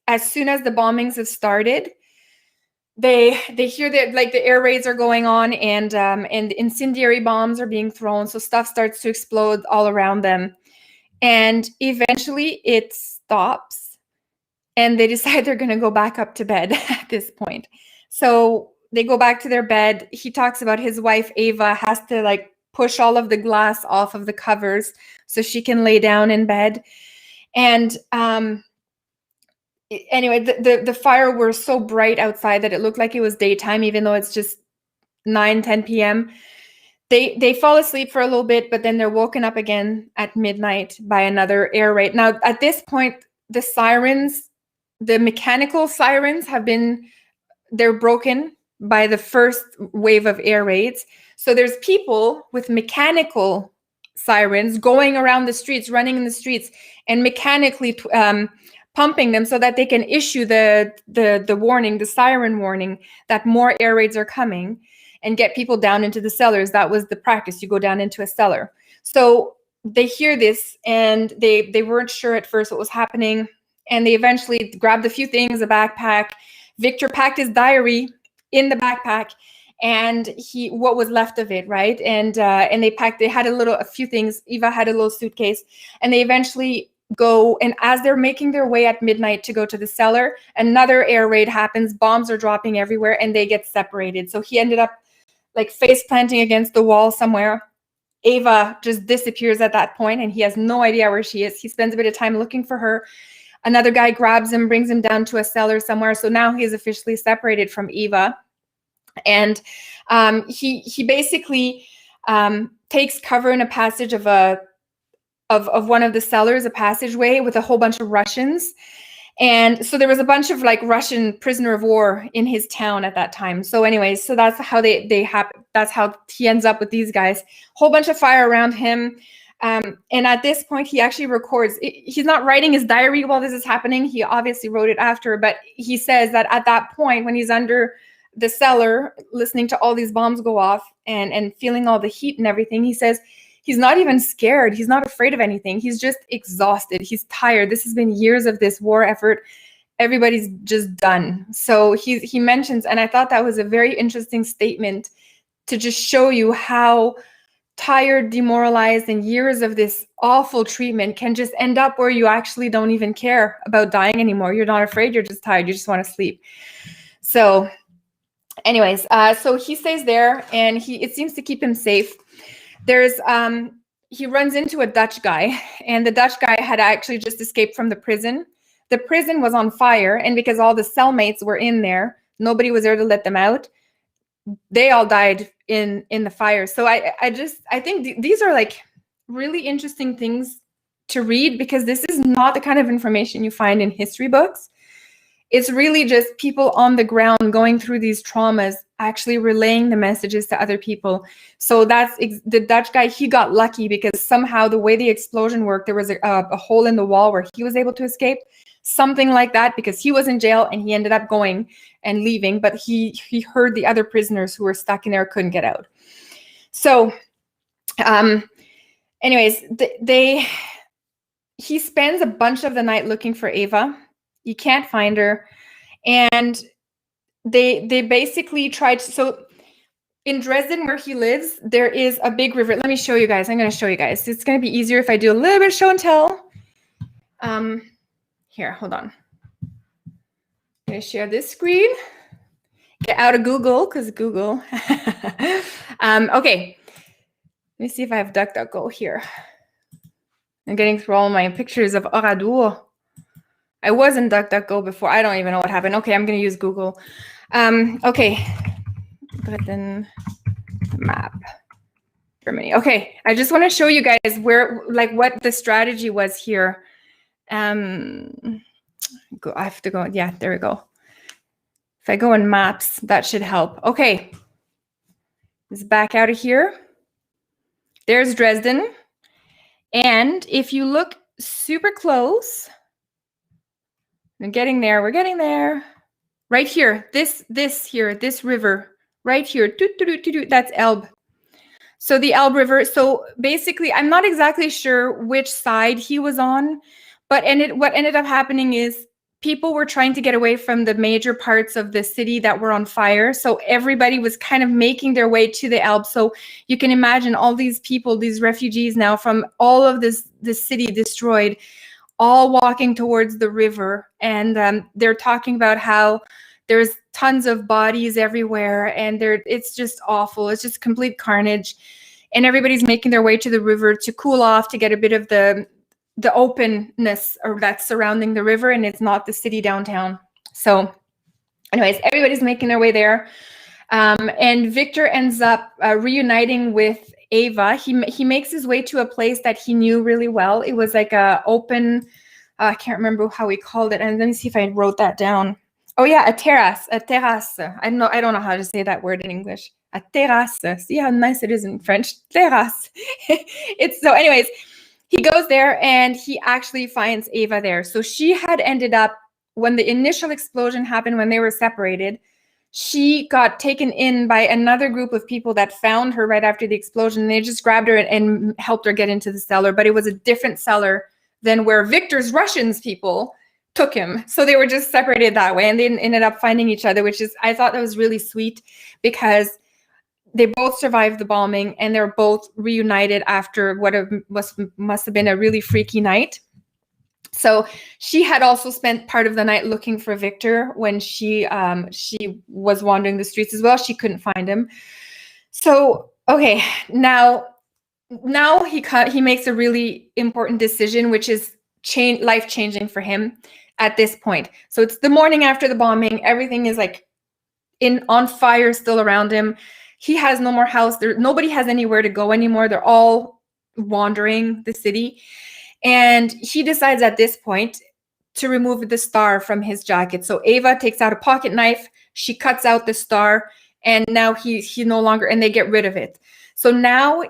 as soon as the bombings have started, they hear that like the air raids are going on, and incendiary bombs are being thrown. So stuff starts to explode all around them. And eventually it stops, and they decide they're going to go back up to bed at this point. So they go back to their bed. He talks about his wife, Ava, has to like push all of the glass off of the covers so she can lay down in bed. And anyway, the fire was so bright outside that it looked like it was daytime, even though it's just 9-10 p.m. They fall asleep for a little bit, but then they're woken up again at midnight by another air raid. Now, at this point, the sirens, the mechanical sirens they're broken by the first wave of air raids. So there's people with mechanical sirens going around the streets, running in the streets, and mechanically pumping them so that they can issue the warning, the siren warning that more air raids are coming, and get people down into the cellars. That was the practice. You go down into a cellar. So they hear this, and they weren't sure at first what was happening. And they eventually grabbed a few things, a backpack. Victor packed his diary in the backpack, and what was left of it, right? And they had a few things. Eva had a little suitcase, and they eventually go, and as they're making their way at midnight to go to the cellar, another air raid happens. Bombs are dropping everywhere, and they get separated. So he ended up like face planting against the wall somewhere. Ava just disappears at that point, and he has no idea where she is. He spends a bit of time looking for her. Another guy grabs him, brings him down to a cellar somewhere. So now he is officially separated from Eva. And he basically takes cover in a passage of one of the cellars, a passageway with a whole bunch of Russians. And so there was a bunch of like Russian prisoner of war in his town at that time. So anyways, so that's how that's how he ends up with these guys. Whole bunch of fire around him. And at this point, he actually records. He's not writing his diary while this is happening. He obviously wrote it after, but he says that at that point, when he's under the cellar, listening to all these bombs go off and feeling all the heat and everything, he says he's not even scared. He's not afraid of anything. He's just exhausted. He's tired. This has been years of this war effort. Everybody's just done. So he mentions, and I thought that was a very interesting statement to just show you how tired, demoralized, and years of this awful treatment can just end up where you actually don't even care about dying anymore. You're not afraid. You're just tired. You just want to sleep. So anyways, so he stays there, and it seems to keep him safe. There's he runs into a Dutch guy, and the Dutch guy had actually just escaped from the prison. The prison was on fire, and because all the cellmates were in there, nobody was there to let them out. They all died in the fire. So I think these are like really interesting things to read, because this is not the kind of information you find in history books. It's really just people on the ground going through these traumas, actually relaying the messages to other people. So that's the Dutch guy. He got lucky because somehow the way the explosion worked, there was a hole in the wall where he was able to escape. Something like that, because he was in jail and he ended up going and leaving, but he heard the other prisoners who were stuck in there couldn't get out. So anyways, he spends a bunch of the night looking for Ava. You can't find her, and they basically tried to, so in Dresden where he lives, there is a big river. Let me show you guys. I'm going to show you guys. It's going to be easier if I do a little bit of show and tell. Here, hold on. I'm going to share this screen. Get out of Google, because Google. Okay. Let me see if I have DuckDuckGo here. I'm getting through all my pictures of Oradour. I was in DuckDuckGo before. I don't even know what happened. Okay, I'm going to use Google. Okay. Britain map. Germany. Okay, I just want to show you guys what the strategy was here. I have to go. Yeah, there we go. If I go in maps, that should help. Okay. Let's back out of here. There's Dresden. And if you look super close, we're getting there. Right here, this river, right here, that's Elbe. So the Elbe River. So basically, I'm not exactly sure which side he was on, but what ended up happening is people were trying to get away from the major parts of the city that were on fire. So everybody was kind of making their way to the Elbe. So you can imagine all these people, these refugees now from all of this city destroyed, all walking towards the river. And they're talking about how there's tons of bodies everywhere, and it's just awful. It's just complete carnage. And everybody's making their way to the river to cool off, to get a bit of the openness that's surrounding the river, and it's not the city downtown. So anyways, everybody's making their way there. And Victor ends up reuniting with Ava. He makes his way to a place that he knew really well. It was like a open, I can't remember how we called it. And let me see if I wrote that down. Oh yeah, a terrace. I don't know how to say that word in English. A terrace. See how nice it is in French. Terrace. It's so anyways, he goes there and he actually finds Ava there. So she had ended up, when the initial explosion happened, when they were separated, she got taken in by another group of people that found her right after the explosion. They just grabbed her and helped her get into the cellar, but it was a different cellar than where Victor's Russians people took him. So they were just separated that way, and they ended up finding each other, which is, I thought that was really sweet, because they both survived the bombing and they're both reunited after what must have been a really freaky night. So she had also spent part of the night looking for Victor when she was wandering the streets as well. She couldn't find him. So, okay, now he makes a really important decision, which is life-changing for him at this point. So it's the morning after the bombing. Everything is like on fire still around him. He has no more house. Nobody has anywhere to go anymore. They're all wandering the city. And he decides at this point to remove the star from his jacket. So Ava takes out a pocket knife. She cuts out the star, and now he no longer, and they get rid of it. So now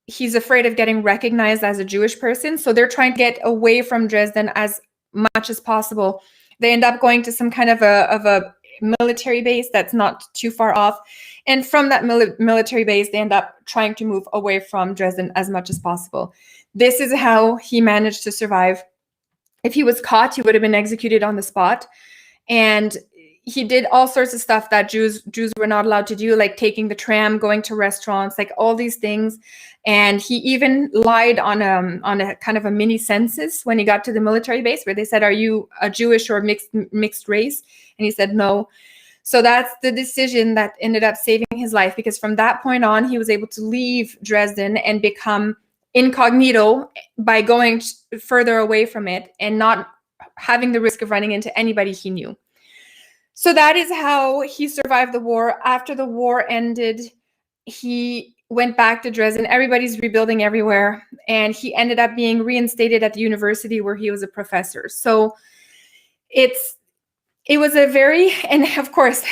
he's afraid of getting recognized as a Jewish person. So they're trying to get away from Dresden as much as possible. They end up going to some kind of a military base that's not too far off. And from that military base, they end up trying to move away from Dresden as much as possible. This is how he managed to survive. If he was caught, he would have been executed on the spot. And he did all sorts of stuff that Jews were not allowed to do, like taking the tram, going to restaurants, like all these things. And he even lied on a kind of a mini census when he got to the military base, where they said, "Are you a Jewish or mixed race?" And he said no. So that's the decision that ended up saving his life, because from that point on, he was able to leave Dresden and become incognito by going further away from it and not having the risk of running into anybody he knew. So that is how he survived the war. After the war ended, he went back to Dresden. Everybody's rebuilding everywhere. And he ended up being reinstated at the university where he was a professor. So it was a very, and of course,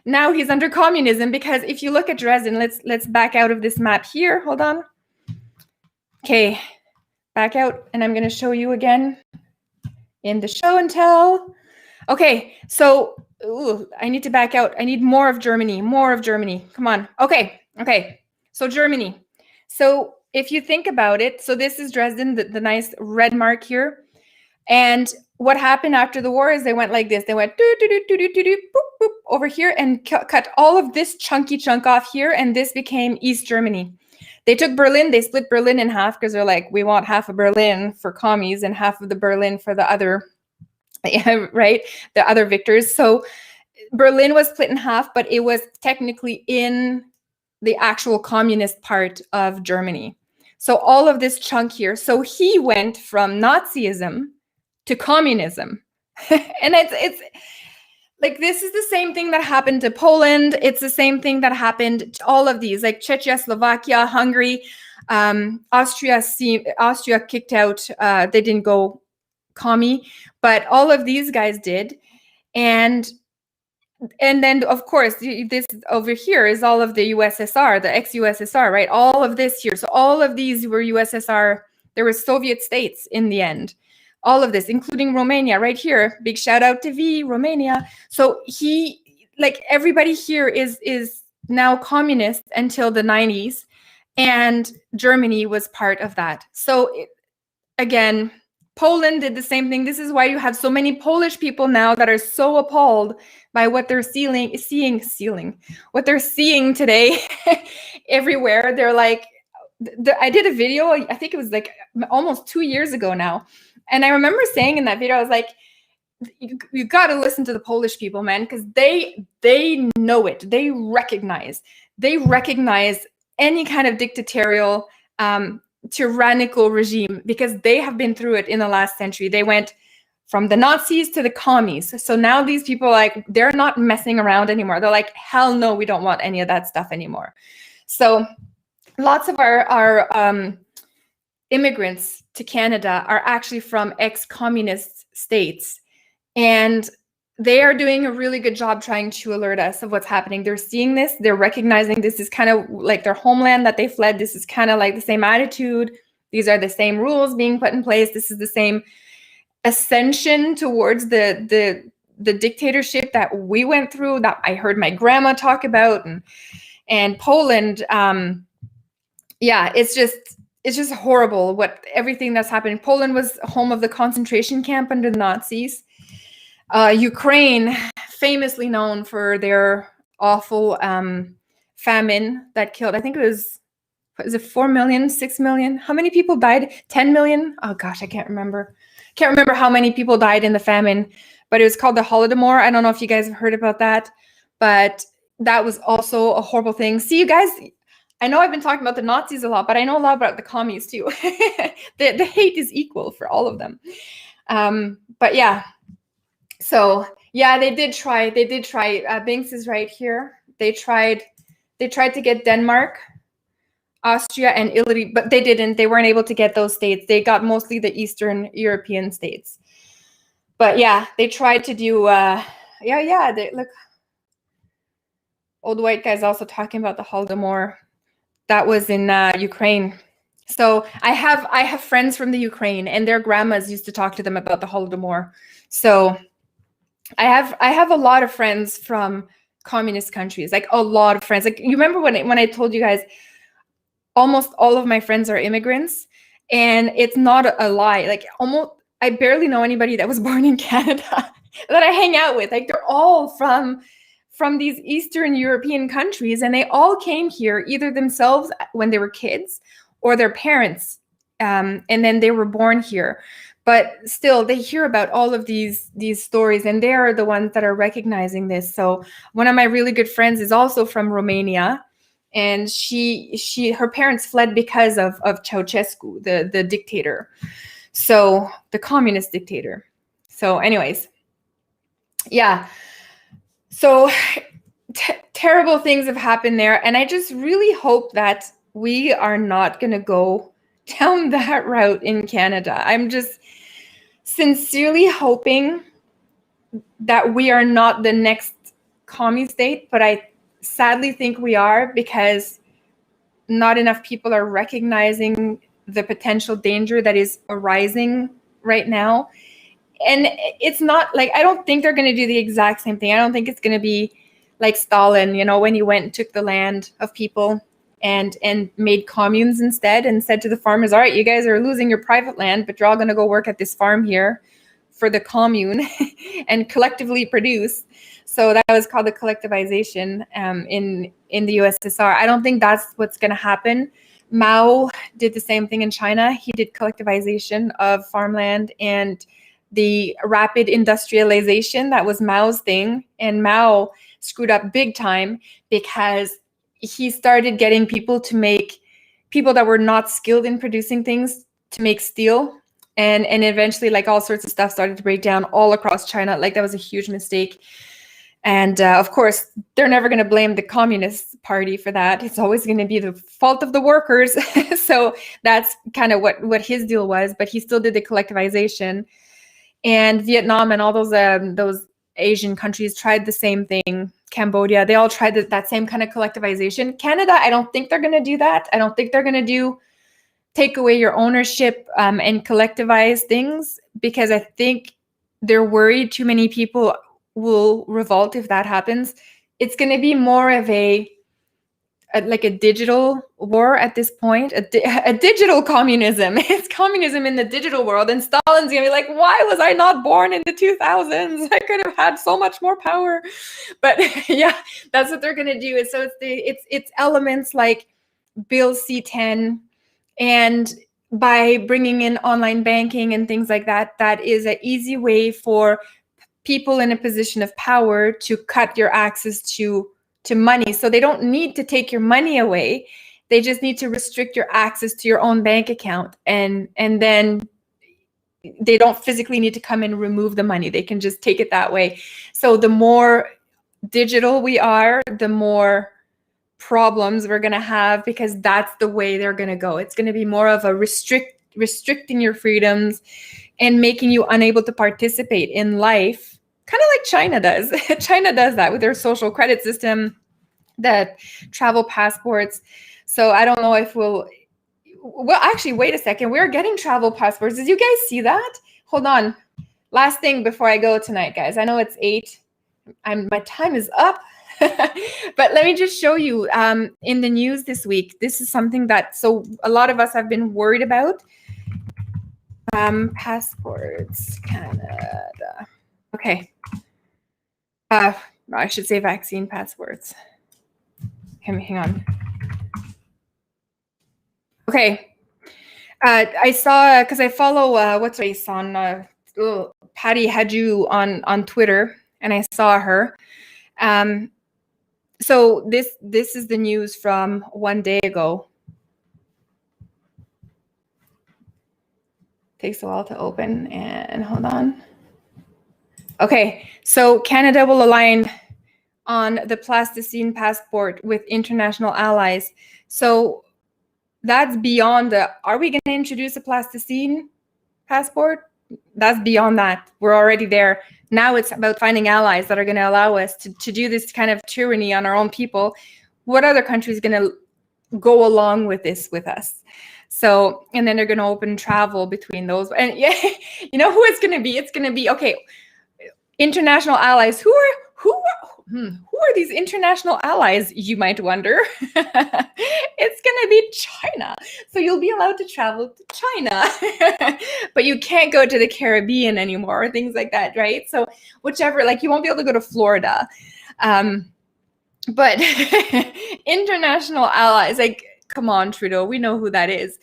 now he's under communism, because if you look at Dresden, let's back out of this map here. Hold on. Okay, back out, and I'm going to show you again in the show and tell. Okay, so I need to back out. I need more of Germany, Come on. Okay. So Germany. So if you think about it, so this is Dresden, the nice red mark here. And what happened after the war is they went like this. They went boop, boop, over here and cut all of this chunky chunk off here, and this became East Germany. They took Berlin, they split Berlin in half, because they're like, we want half of Berlin for commies and half of the Berlin for the other, right? The other victors. So Berlin was split in half, but it was technically in the actual communist part of Germany. So all of this chunk here. So he went from Nazism to communism. And it's like, this is the same thing that happened to Poland. It's the same thing that happened to all of these, like Czechia, Slovakia, Hungary, Austria kicked out. They didn't go commie, but all of these guys did. And And then, of course, this over here is all of the USSR, the ex-USSR, right? All of this here. So all of these were USSR. There were Soviet states in the end. All of this, including Romania, right here. Big shout out to V, Romania. So like everybody here is now communist until the 90s, and Germany was part of that. So again, Poland did the same thing. This is why you have so many Polish people now that are so appalled by what they're what they're seeing today everywhere. They're like, I did a video, I think it was like almost 2 years ago now. And I remember saying in that video, I was like, you got to listen to the Polish people, man, because they know it. They recognize any kind of dictatorial, tyrannical regime, because they have been through it in the last century. They went from the Nazis to the commies. So now these people, like, they're not messing around anymore. They're like, hell no, we don't want any of that stuff anymore. So lots of our immigrants to Canada are actually from ex-communist states, and they are doing a really good job trying to alert us of what's happening. They're seeing this, they're recognizing this is kind of like their homeland that they fled. This is kind of like the same attitude. These are the same rules being put in place. This is the same ascension towards the dictatorship that we went through, that I heard my grandma talk about. And Poland, yeah, it's just horrible everything that's happening. Poland was home of the concentration camp under the Nazis. Ukraine, famously known for their awful famine that killed, I think was it 4 million, 6 million? How many people died? 10 million? Oh gosh, I can't remember. Can't remember how many people died in the famine, but it was called the Holodomor. I don't know if you guys have heard about that, but that was also a horrible thing. See, you guys, I know I've been talking about the Nazis a lot, but I know a lot about the commies too. The hate is equal for all of them. But yeah. So yeah, they did try. Binks is right here. They tried to get Denmark, Austria, and Italy, but they didn't. They weren't able to get those states. They got mostly the Eastern European states. But yeah, they tried to do. Look, old white guy's also talking about the Holodomor. That was in Ukraine. So I have friends from the Ukraine, and their grandmas used to talk to them about the Holodomor. So I have a lot of friends from communist countries, like a lot of friends. Like, you remember when I told you guys, almost all of my friends are immigrants, and it's not a lie. Like, almost, I barely know anybody that was born in Canada that I hang out with. Like, they're all from these Eastern European countries, and they all came here either themselves when they were kids or their parents, and then they were born here. But still, they hear about all of these stories, and they are the ones that are recognizing this. So one of my really good friends is also from Romania, and her parents fled because of Ceausescu, the dictator, so the communist dictator. So anyways, yeah. So terrible things have happened there, and I just really hope that we are not going to go down that route in Canada. I'm just sincerely hoping that we are not the next commie state, but I sadly think we are, because not enough people are recognizing the potential danger that is arising right now. And it's not like, I don't think they're going to do the exact same thing. I don't think it's going to be like Stalin, when he went and took the land of people and made communes instead, and said to the farmers, all right, you guys are losing your private land, but you're all going to go work at this farm here for the commune and collectively produce. So that was called the collectivization in the USSR. I don't think that's what's going to happen. Mao did the same thing in China. He did collectivization of farmland and the rapid industrialization. That was Mao's thing. And Mao screwed up big time, because he started getting people that were not skilled in producing things to make steel. And eventually, like, all sorts of stuff started to break down all across China. Like, that was a huge mistake. And of course, they're never going to blame the Communist Party for that. It's always going to be the fault of the workers. So that's kind of what his deal was. But he still did the collectivization. And Vietnam and all those Asian countries tried the same thing. Cambodia, they all tried that same kind of collectivization. Canada, I don't think they're going to do that. I don't think they're going to take away your ownership and collectivize things, because I think they're worried too many people will revolt if that happens. It's going to be more of a digital war at this point, a digital communism. It's communism in the digital world, and Stalin's gonna be like, why was I not born in the 2000s? I could have had so much more power. But yeah, that's what they're gonna do. So it's elements like Bill C-10, and by bringing in online banking and things like that, that is an easy way for people in a position of power to cut your access to money. So they don't need to take your money away. They just need to restrict your access to your own bank account. And then they don't physically need to come and remove the money. They can just take it that way. So the more digital we are, the more problems we're going to have, because that's the way they're going to go. It's going to be more of a restricting your freedoms and making you unable to participate in life, kind of like China does. China does that with their social credit system, the travel passports. So I don't know if well, actually, wait a second. We're getting travel passports. Did you guys see that? Hold on. Last thing before I go tonight, guys. I know it's 8. My time is up. But let me just show you in the news this week. This is something that a lot of us have been worried about. Passports, Canada. Okay. I should say vaccine passports. Hang on. Okay. I saw, because I follow what's her face on Patty Haju on Twitter, and I saw her. So this is the news from one day ago. Takes a while to open, and hold on. Okay, so Canada will align on the plasticine passport with international allies. So that's beyond are we going to introduce a plasticine passport? That's beyond that. We're already there. Now it's about finding allies that are going to allow us to do this kind of tyranny on our own people. What other country is going to go along with this with us? So, and then they're going to open travel between those. And yeah, you know who it's going to be? It's going to be, okay, international allies. Who are these international allies, you might wonder? It's going to be China. So you'll be allowed to travel to China, but you can't go to the Caribbean anymore, or things like that, right? So whichever, like you won't be able to go to Florida. But international allies, like, come on, Trudeau, we know who that is.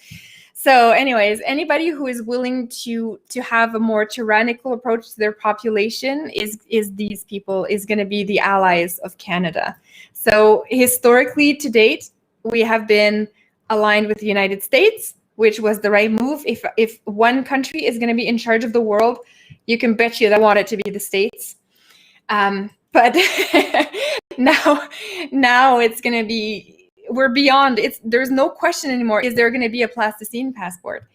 So anyways, anybody who is willing to have a more tyrannical approach to their population is these people, is going to be the allies of Canada. So historically, to date, we have been aligned with the United States, which was the right move. If one country is going to be in charge of the world, you can bet you they want it to be the States. But now it's going to be, we're beyond, there's no question anymore. Is there going to be a plasticine passport?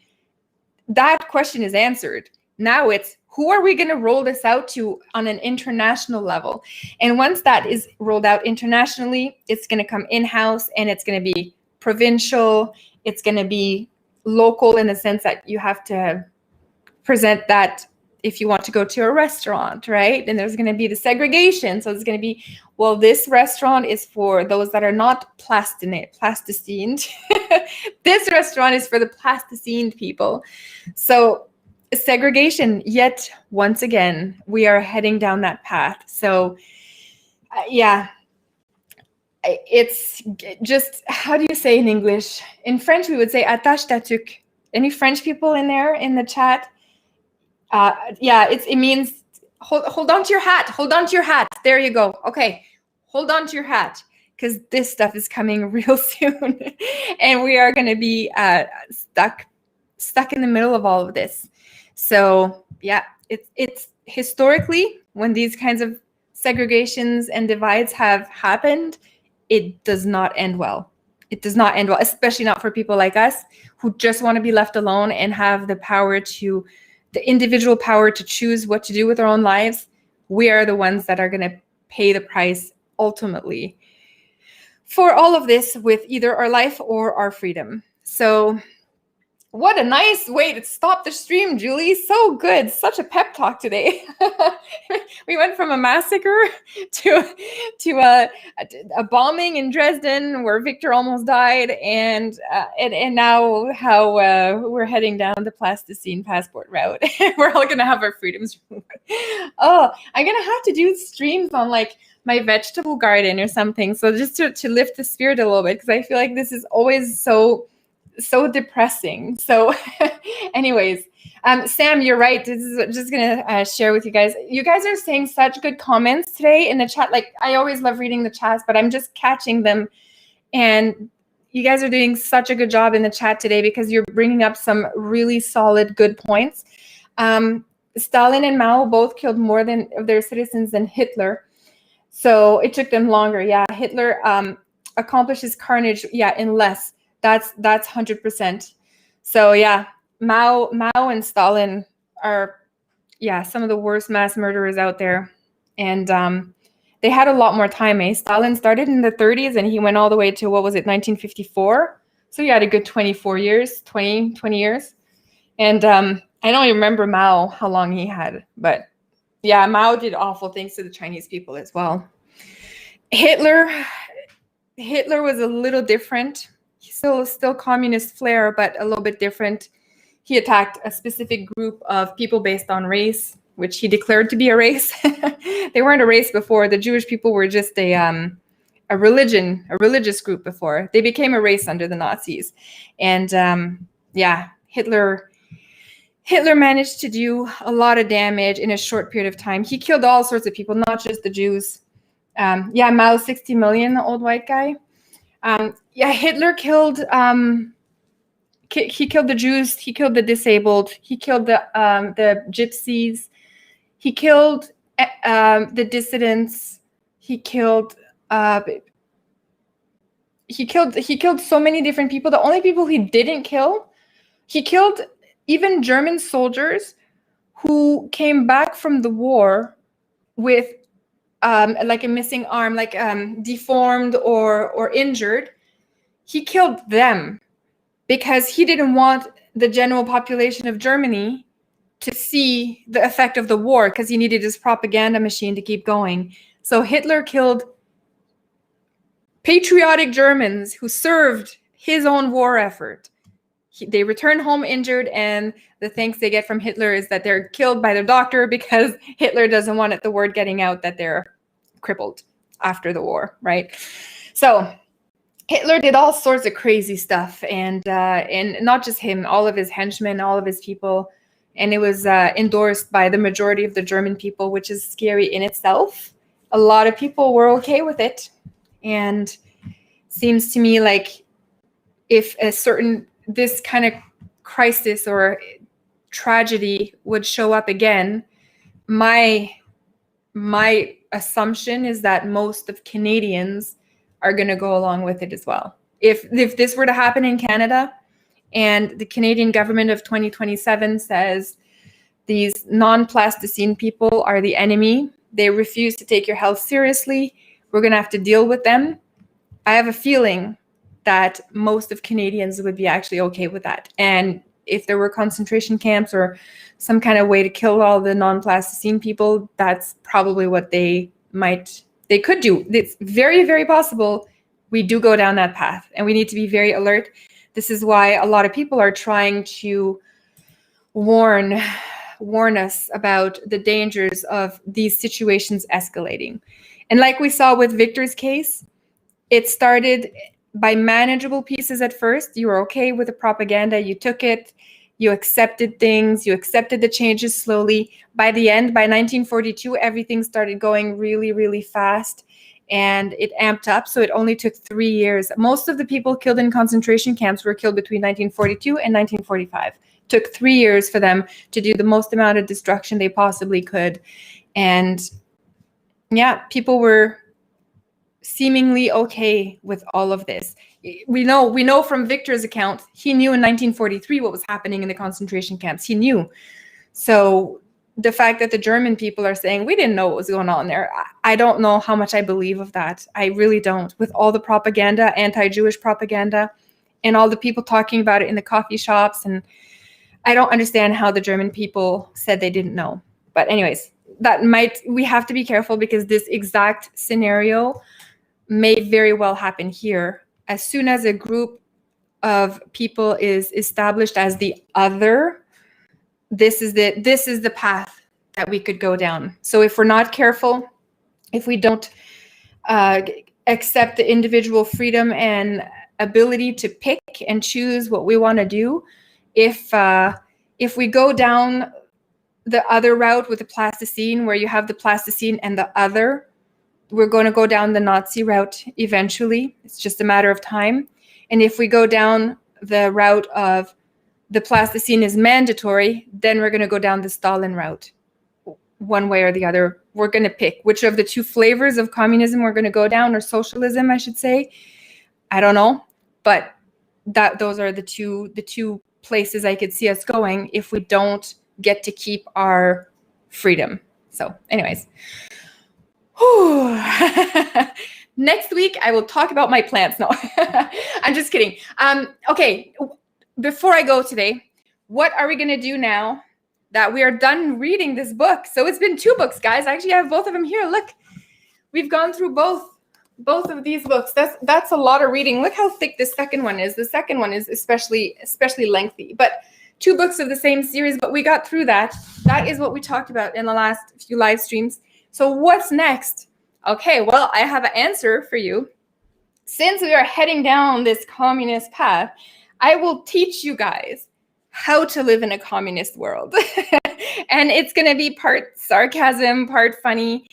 That question is answered. Now it's, who are we going to roll this out to on an international level? And once that is rolled out internationally, it's going to come in-house, and it's going to be provincial. It's going to be local in the sense that you have to present that if you want to go to a restaurant, right? And there's going to be the segregation. So it's going to be, well, this restaurant is for those that are not plasticined. This restaurant is for the plasticined people. So segregation, yet once again, we are heading down that path. So yeah, it's just, how do you say in English? In French, we would say attache ta tuque. Any French people in there in the chat? Yeah, it means hold on to your hat. Hold on to your hat. There you go. Okay, hold on to your hat, because this stuff is coming real soon, and we are going to be stuck in the middle of all of this. So yeah, it's historically, when these kinds of segregations and divides have happened, it does not end well. It does not end well, especially not for people like us who just want to be left alone and have the power to, the individual power to choose what to do with our own lives. we are the ones that are going to pay the price ultimately for all of this with either our life or our freedom. So what a nice way to stop the stream, Julie. So good. Such a pep talk today. We went from a massacre to a bombing in Dresden where Victor almost died, and now how we're heading down the plasticine passport route. We're all gonna have our freedoms. Oh, I'm gonna have to do streams on like my vegetable garden or something. So just to lift the spirit a little bit, because I feel like this is always so depressing. So anyways, Sam, you're right. This is just gonna share with you guys. You guys are saying such good comments today in the chat. Like, I always love reading the chats, but I'm just catching them, and you guys are doing such a good job in the chat today because you're bringing up some really solid good points. Stalin and Mao both killed more than of their citizens than Hitler, so it took them longer. Yeah, Hitler accomplishes carnage, yeah, in less. That's 100%. So yeah, Mao and Stalin are, yeah, some of the worst mass murderers out there. And they had a lot more time, eh? Stalin started in the 30s and he went all the way to, what was it, 1954? So he had a good 20 years. And I don't even remember Mao, how long he had. But yeah, Mao did awful things to the Chinese people as well. Hitler was a little different. Still communist flair, but a little bit different. He attacked a specific group of people based on race, which he declared to be a race. They weren't a race before. The Jewish people were just a religious group before. They became a race under the Nazis. And yeah, Hitler managed to do a lot of damage in a short period of time. He killed all sorts of people, not just the Jews. Yeah, Mao, 60 million, the old white guy. Yeah, Hitler killed. He killed the Jews. He killed the disabled. He killed the gypsies. He killed the dissidents. He killed so many different people. The only people he didn't kill, he killed even German soldiers who came back from the war with like a missing arm, like deformed or injured. He killed them because he didn't want the general population of Germany to see the effect of the war, because he needed his propaganda machine to keep going. So Hitler killed patriotic Germans who served his own war effort. They return home injured, and the thanks they get from Hitler is that they're killed by their doctor because Hitler doesn't want the word getting out that they're crippled after the war, right? So Hitler did all sorts of crazy stuff, and not just him, all of his henchmen, all of his people, and it was endorsed by the majority of the German people, which is scary in itself. A lot of people were okay with it, and seems to me like if this kind of crisis or tragedy would show up again, my assumption is that most of Canadians are going to go along with it as well. If this were to happen in Canada and the Canadian government of 2027 says these non-plasticine people are the enemy, they refuse to take your health seriously, we're going to have to deal with them, I have a feeling that most of Canadians would be actually okay with that. And if there were concentration camps or some kind of way to kill all the non-plasticine people, that's probably what they could do. It's very, very possible we do go down that path, and we need to be very alert. This is why a lot of people are trying to warn us about the dangers of these situations escalating. And like we saw with Victor's case, it started by manageable pieces at first. You were okay with the propaganda, you took it, you accepted things, you accepted the changes slowly. By the end, by 1942, everything started going really, really fast, and it amped up. So it only took 3 years. Most of the people killed in concentration camps were killed between 1942 and 1945. It took 3 years for them to do the most amount of destruction they possibly could. And yeah, people were seemingly okay with all of this. We know from Victor's account, he knew in 1943 what was happening in the concentration camps. He knew. So the fact that the German people are saying we didn't know what was going on there, I don't know how much I believe of that. I really don't. With all the propaganda, anti-Jewish propaganda, and all the people talking about it in the coffee shops, and I don't understand how the German people said they didn't know. But anyways, we have to be careful because this exact scenario may very well happen here. As soon as a group of people is established as the other, this is the path that we could go down. So if we're not careful, if we don't accept the individual freedom and ability to pick and choose what we want to do, if we go down the other route with the plasticine, where you have the plasticine and the other, we're going to go down the Nazi route eventually. It's just a matter of time. And if we go down the route of the plasticine is mandatory, then we're going to go down the Stalin route. One way or the other, we're going to pick which of the two flavors of communism we're going to go down, or socialism, I should say. I don't know, but those are the two places I could see us going if we don't get to keep our freedom. So anyways, next week I will talk about my plants. No, I'm just kidding. Okay, before I go today, what are we going to do now that we are done reading this book? So it's been 2 books, guys. I actually have both of them here. Look, we've gone through both of these books. That's a lot of reading. Look how thick the second one is. The second one is especially lengthy, but 2 books of the same series, but we got through that. That is what we talked about in the last few live streams. So what's next? Okay, well, I have an answer for you. Since we are heading down this communist path, I will teach you guys how to live in a communist world. And it's going to be part sarcasm, part funny,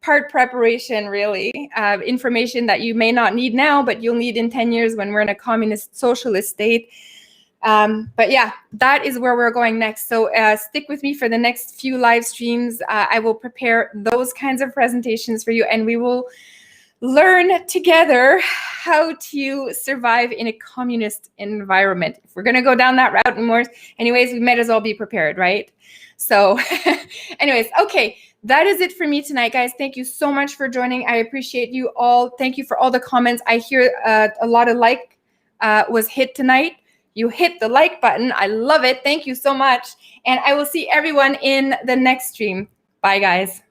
part preparation, really. Information that you may not need now, but you'll need in 10 years when we're in a communist socialist state. But yeah, that is where we're going next. So stick with me for the next few live streams. I will prepare those kinds of presentations for you, and we will learn together how to survive in a communist environment. If we're going to go down that route and more, anyways, we might as well be prepared, right? So anyways, okay, that is it for me tonight, guys. Thank you so much for joining. I appreciate you all. Thank you for all the comments. I hear a lot of like was hit tonight. You hit the like button. I love it. Thank you so much. And I will see everyone in the next stream. Bye, guys.